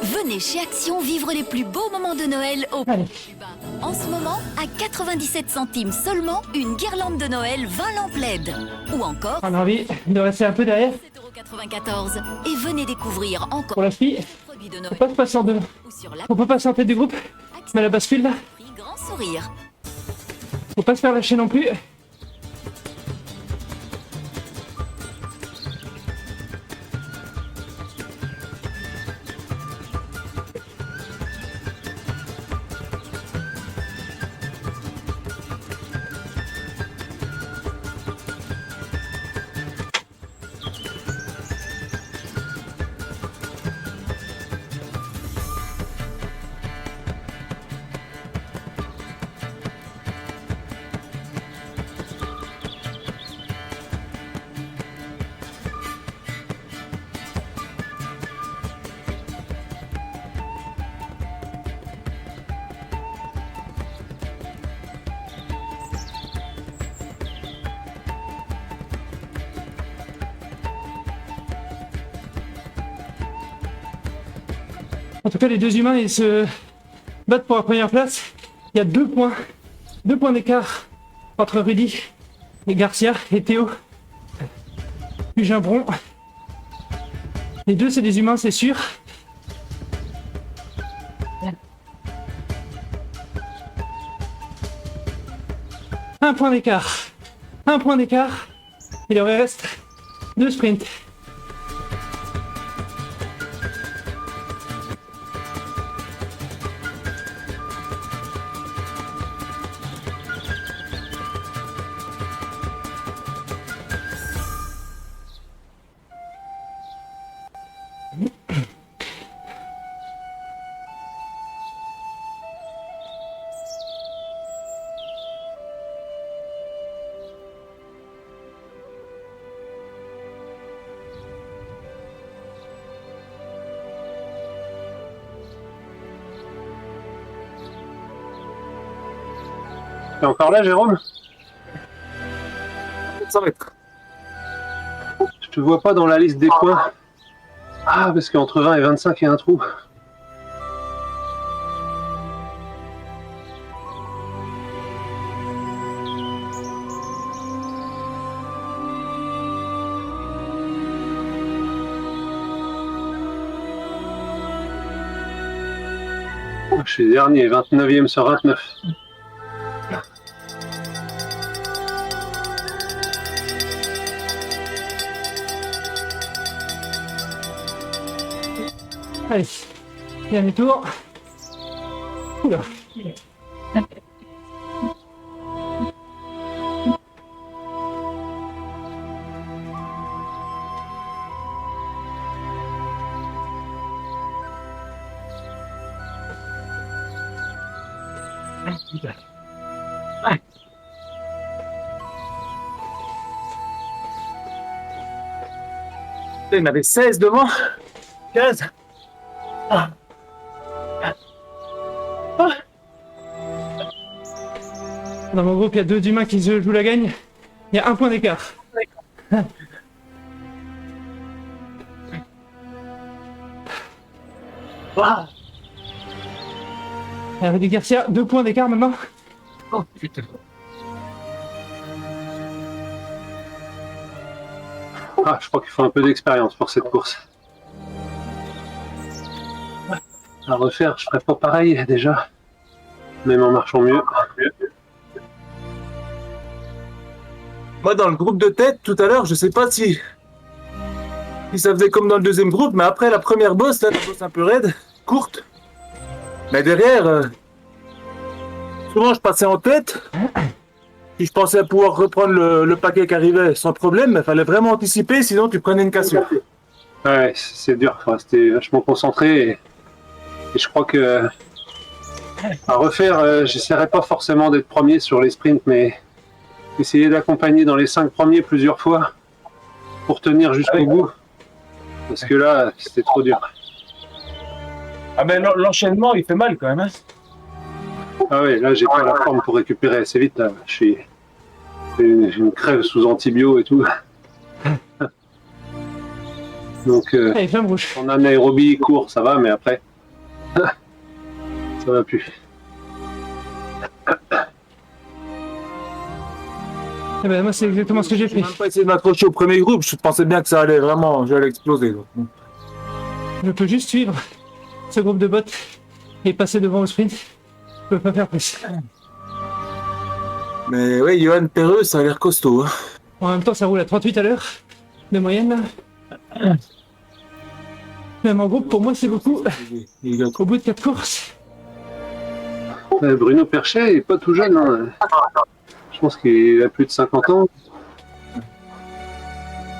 Venez chez Action vivre les plus beaux moments de Noël au prix plus bas. En ce moment, à 97 centimes seulement, une guirlande de Noël 20 lampes LED. Ou encore, On a envie de rester un peu derrière. 7,94 €. Et venez découvrir encore Pour la fille, des produits de faut Noël pas se passer en deux. ou sur la On peut passer en tête du groupe, mais la bascule là, prix grand sourire. faut pas se faire lâcher non plus. En tout cas, les deux humains, ils se battent pour la première place. Il y a 2 points. 2 points d'écart entre Rudy et Garcia et Théo. Puis Gimbron. Les deux, c'est des humains, c'est sûr. Un point d'écart. Un point d'écart. Il leur reste 2 sprints. T'es encore là, Jérôme? 100 mètres. Je te vois pas dans la liste des points. Ah, parce qu'entre 20 et 25, il y a un trou. Je suis dernier, 29e sur 29. Allez, dernier tour. Oula. Il y en avait 16 devant. 15. Dans mon groupe, il y a 2 humains qui se jouent la gagne. Il y a 1 point d'écart. Rudy Garcia, 2 points d'écart maintenant. Oh putain. Ah, je crois qu'il faut un peu d'expérience pour cette course. À refaire, je ferais pas pareil déjà. Même en marchant mieux. Moi, dans le groupe de tête, tout à l'heure, je sais pas si ça faisait comme dans le deuxième groupe, mais après la première bosse, là, la bosse un peu raide, courte. Mais derrière, souvent je passais en tête. Si je pensais pouvoir reprendre le paquet qui arrivait sans problème, mais il fallait vraiment anticiper, sinon tu prenais une cassure. Ouais, c'est dur, faut rester vachement concentré. Et je crois que à refaire, j'essaierai pas forcément d'être premier sur les sprints, mais essayer d'accompagner dans les 5 premiers plusieurs fois pour tenir jusqu'au bout. Parce que là, c'était trop dur. Ah ben l'enchaînement, il fait mal quand même. Hein. Ah ouais, là j'ai pas la forme pour récupérer assez vite. Là. J'ai une crève sous antibio et tout. Donc, Allez, flamme rouge. en anaérobie, court, ça va, mais après, ça va plus. Eh ben, moi, c'est exactement ce que j'ai fait. J'ai même pas essayé de m'accrocher au premier groupe, je pensais bien que ça allait vraiment, j'allais exploser. Donc. Je peux juste suivre ce groupe de bots et passer devant au sprint. Je peux pas faire plus. Mais oui, Johan Perreux, ça a l'air costaud. Hein. En même temps, ça roule à 38 à l'heure de moyenne. Là. Même en groupe, pour moi, c'est beaucoup. Au bout de 4 courses. Bruno Perchet est pas tout jeune. Hein. Je pense qu'il a plus de 50 ans.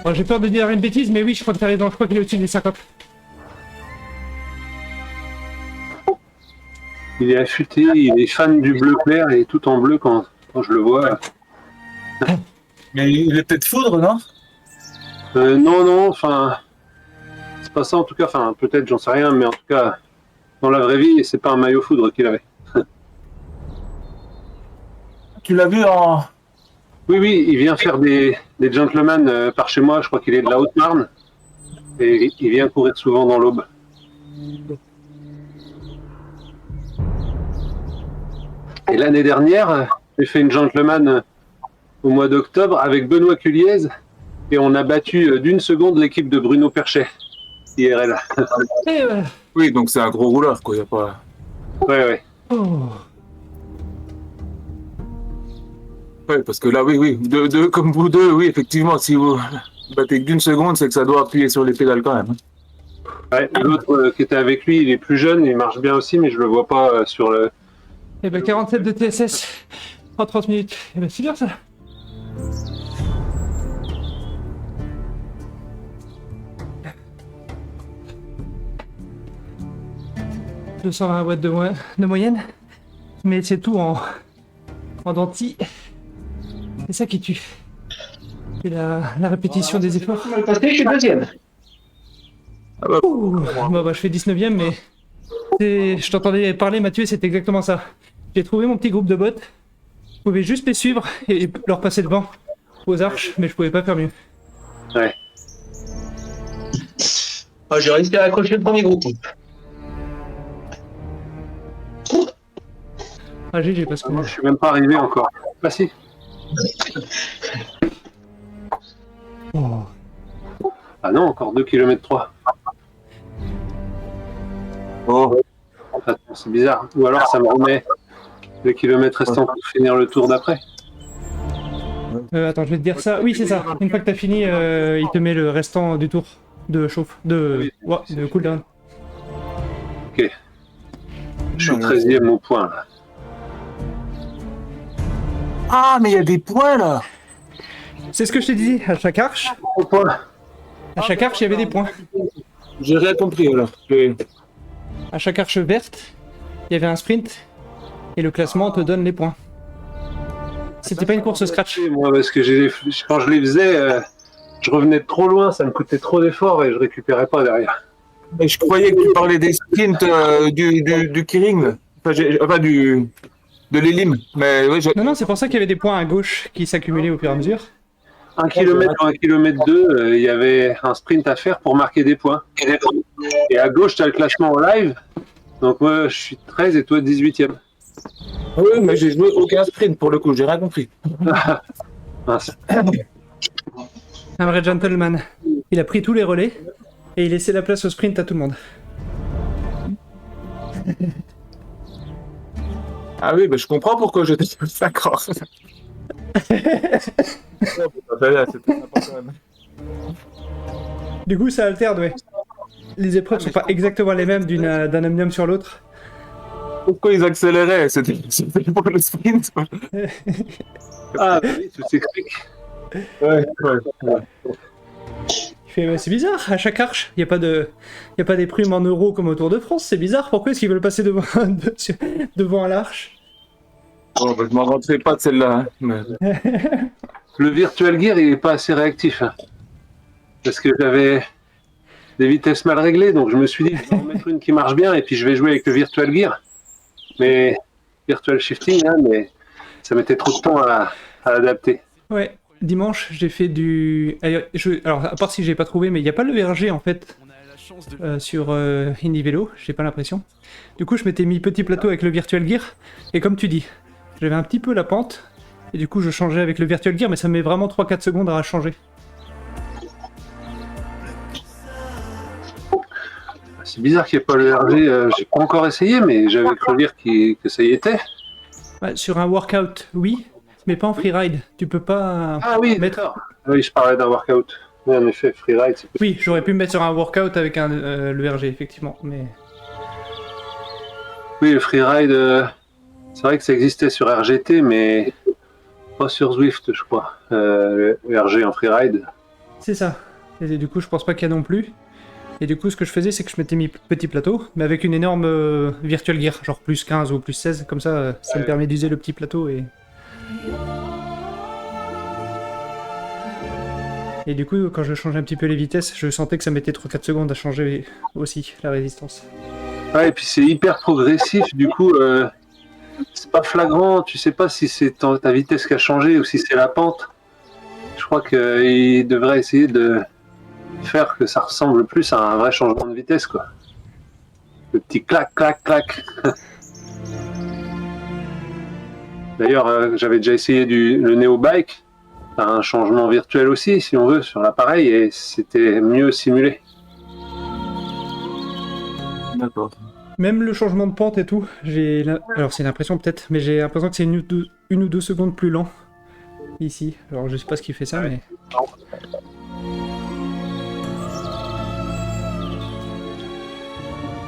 Bon, j'ai peur de dire une bêtise, mais oui, je crois que t'as raison. Je crois qu'il est au-dessus des 50. Il est affûté, il est fan du bleu clair et tout en bleu quand je le vois. Mais il est peut-être foudre, non? Non, enfin, c'est pas ça en tout cas. Enfin, peut-être, j'en sais rien, mais en tout cas, dans la vraie vie, c'est pas un maillot foudre qu'il avait. Tu l'as vu en... Oui, il vient faire des gentlemen par chez moi. Je crois qu'il est de la Haute-Marne et il vient courir souvent dans l'Aube. Et l'année dernière, j'ai fait une gentleman au mois d'octobre avec Benoît Culiez et on a battu d'1 seconde l'équipe de Bruno Perchet, IRL. Et voilà. Oui, donc c'est un gros rouleur, quoi, y a pas... Ouais. Oh. Ouais, parce que là, oui, deux comme vous deux, oui, effectivement, si vous battez que d'1 seconde, c'est que ça doit appuyer sur les pédales quand même. Ouais, l'autre qui était avec lui, il est plus jeune, il marche bien aussi, mais je le vois pas sur le... Eh ben 47 de TSS en 30 minutes. Eh ben c'est bien ça. « 220 watts de moyenne, mais c'est tout en denti. C'est ça qui tue. C'est la répétition des efforts. Je suis deuxième. Ah bah, Ouh, bah, je fais 19ème, mais je t'entendais parler, Mathieu, c'est exactement ça. J'ai trouvé mon petit groupe de bots pouvais juste les suivre et leur passer devant aux arches, mais je pouvais pas faire mieux. Ouais. Ah, j'ai réussi à accrocher le premier groupe. Ah, GG, parce que... Moi, je suis même pas arrivé encore. Bah si. Oh. Ah non, encore 2 km 3. Oh. Attends, c'est bizarre. Ou alors ça me remet les kilomètres restants pour finir le tour d'après. Attends, je vais te dire ça. Oui, c'est ça. Une fois que t'as fini, il te met le restant du tour de chauffe, de cooldown. Ok. Je suis 13e au point là. Ah, mais il y a des points là. C'est ce que je t'ai dit, à chaque arche. Au point. À chaque arche, il y avait des points. J'ai rien compris alors. À chaque arche verte, il y avait un sprint et le classement te donne les points. C'était pas une course scratch. Moi, parce que quand je les faisais, je revenais de trop loin, ça me coûtait trop d'efforts et je récupérais pas derrière. Mais je croyais que tu parlais des sprints du Kiring. Enfin, de l'Elim. Mais oui, Non, c'est pour ça qu'il y avait des points à gauche qui s'accumulaient au fur et à mesure. 1 km ou 1 km 2, il y avait un sprint à faire pour marquer des points. Et à gauche, tu as le classement en live. Donc moi, je suis 13 et toi 18e. Oui, mais j'ai joué aucun sprint pour le coup, j'ai rien compris. Mince. Un vrai gentleman. Il a pris tous les relais et il laissait la place au sprint à tout le monde. Ah oui, bah, je comprends pourquoi j'étais d'accord. Du coup, ça alterne, ouais. Les épreuves sont pas exactement les mêmes d'un omnium sur l'autre. Pourquoi ils accéléraient? C'était pour le sprint. Ah oui, tout s'explique. Ouais. Il fait, c'est bizarre, à chaque arche, il n'y a pas des primes en euros comme au Tour de France, c'est bizarre, pourquoi est-ce qu'ils veulent passer devant l'arche? Oh, bah, je m'en rentrais pas de celle-là. Hein, mais... Le Virtual Gear, il est pas assez réactif. Hein. Parce que j'avais des vitesses mal réglées, donc je me suis dit, je vais en mettre une qui marche bien, et puis je vais jouer avec le Virtual Gear. Mais Virtual Shifting, hein, mais ça mettait trop de temps à adapter. Ouais, dimanche, j'ai fait du... Alors, à part si j'ai pas trouvé, mais il n'y a pas le RG, en fait, sur Indie Vélo, j'ai pas l'impression. Du coup, je m'étais mis petit plateau avec le Virtual Gear, et comme tu dis, j'avais un petit peu la pente, et du coup, je changeais avec le Virtual Gear, mais ça me met vraiment 3-4 secondes à changer. C'est bizarre qu'il n'y ait pas le RG, j'ai pas encore essayé, mais j'avais cru lire que ça y était. Ouais, sur un workout, oui, mais pas en freeride. Tu peux pas mettre... Oui, je parlais d'un workout. Oui, en effet, freeride, c'est... Oui, j'aurais pu me mettre sur un workout avec le RG, effectivement, mais... Oui, le freeride, c'est vrai que ça existait sur RGT, mais pas sur Zwift, je crois. Le RG en freeride. C'est ça. Et du coup, je pense pas qu'il y a non plus. Et du coup, ce que je faisais, c'est que je m'étais mis petit plateau, mais avec une énorme Virtual Gear, genre plus 15 ou plus 16, comme ça, ça me permet d'user le petit plateau et... Et du coup, quand je changeais un petit peu les vitesses, je sentais que ça mettait 3-4 secondes à changer aussi la résistance. Ouais, et puis c'est hyper progressif, du coup, c'est pas flagrant, tu sais pas si c'est ta vitesse qui a changé ou si c'est la pente. Je crois qu'il devrait essayer de faire que ça ressemble plus à un vrai changement de vitesse, quoi. Le petit clac, clac, clac. D'ailleurs, j'avais déjà essayé le Neo Bike, un changement virtuel aussi, si on veut, sur l'appareil, et c'était mieux simulé. D'accord. Même le changement de pente et tout, alors c'est l'impression peut-être, mais j'ai l'impression que c'est une ou deux secondes plus lent ici. Alors je sais pas ce qui fait ça, mais...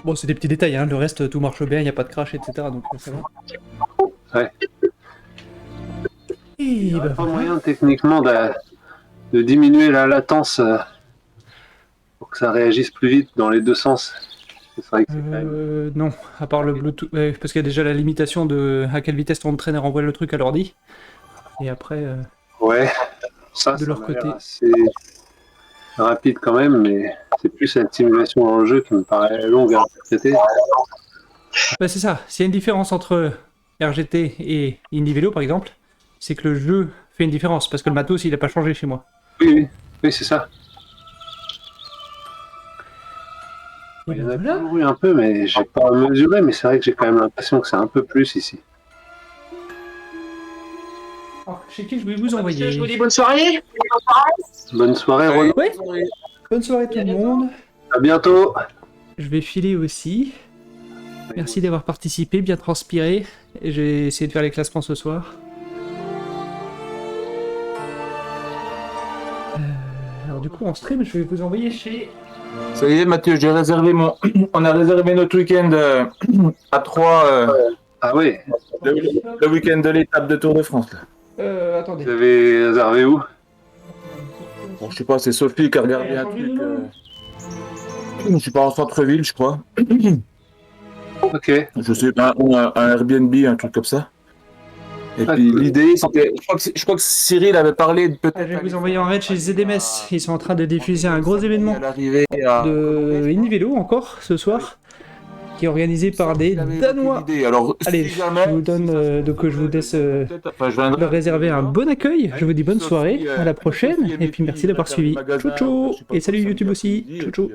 Bon, c'est des petits détails, hein. Le reste, tout marche bien, il n'y a pas de crash, etc. Donc ça va. Ouais. Il n'y a pas moyen techniquement de diminuer la latence pour que ça réagisse plus vite dans les deux sens. C'est vrai que c'est quand même... Non, à part le Bluetooth, parce qu'il y a déjà la limitation de à quelle vitesse ton traîneur envoie le truc à l'ordi. Et après... Ouais, ça de leur côté. C'est rapide quand même, mais c'est plus cette simulation dans le jeu qui me paraît longue à interpréter. Bah c'est ça, s'il y a une différence entre RGT et Indie Vélo par exemple, c'est que le jeu fait une différence, parce que le matos, il a pas changé chez moi. Oui, c'est ça. Il y en a toujours eu un peu, mais j'ai pas mesuré, mais c'est vrai que j'ai quand même l'impression que c'est un peu plus ici. Alors, chez qui je vais vous envoyer? Je vous dis bonne soirée. Bonne soirée, Renaud. Ouais. Bonne soirée tout le monde. À bientôt. Je vais filer aussi. Merci d'avoir participé, bien transpiré. Et j'ai essayé de faire les classements ce soir. Alors du coup en stream, je vais vous envoyer chez... Ça y est, Mathieu, j'ai réservé mon. On a réservé notre week-end à 3. Ah oui. Le week-end de l'étape de Tour de France. Là. Attendez. Vous avez réservé où? Bon, je sais pas, c'est Sophie qui a regardé un truc. Je suis pas en centre-ville, je crois. Ok. Je sais pas, un Airbnb, un truc comme ça. Et puis l'idée, c'était. Je crois que Cyril avait parlé de peut-être. Je vais vous envoyer en raid chez ZDMS. Ils sont en train de diffuser un gros événement de Indie-Vélo encore ce soir, qui est organisé par des Danois. Alors, allez, je vous donne donc je vous laisse leur réserver un bon accueil. Je vous dis bonne soirée, à la prochaine, et puis merci d'avoir suivi. Ciao ciao, et salut YouTube aussi. Ciao ciao.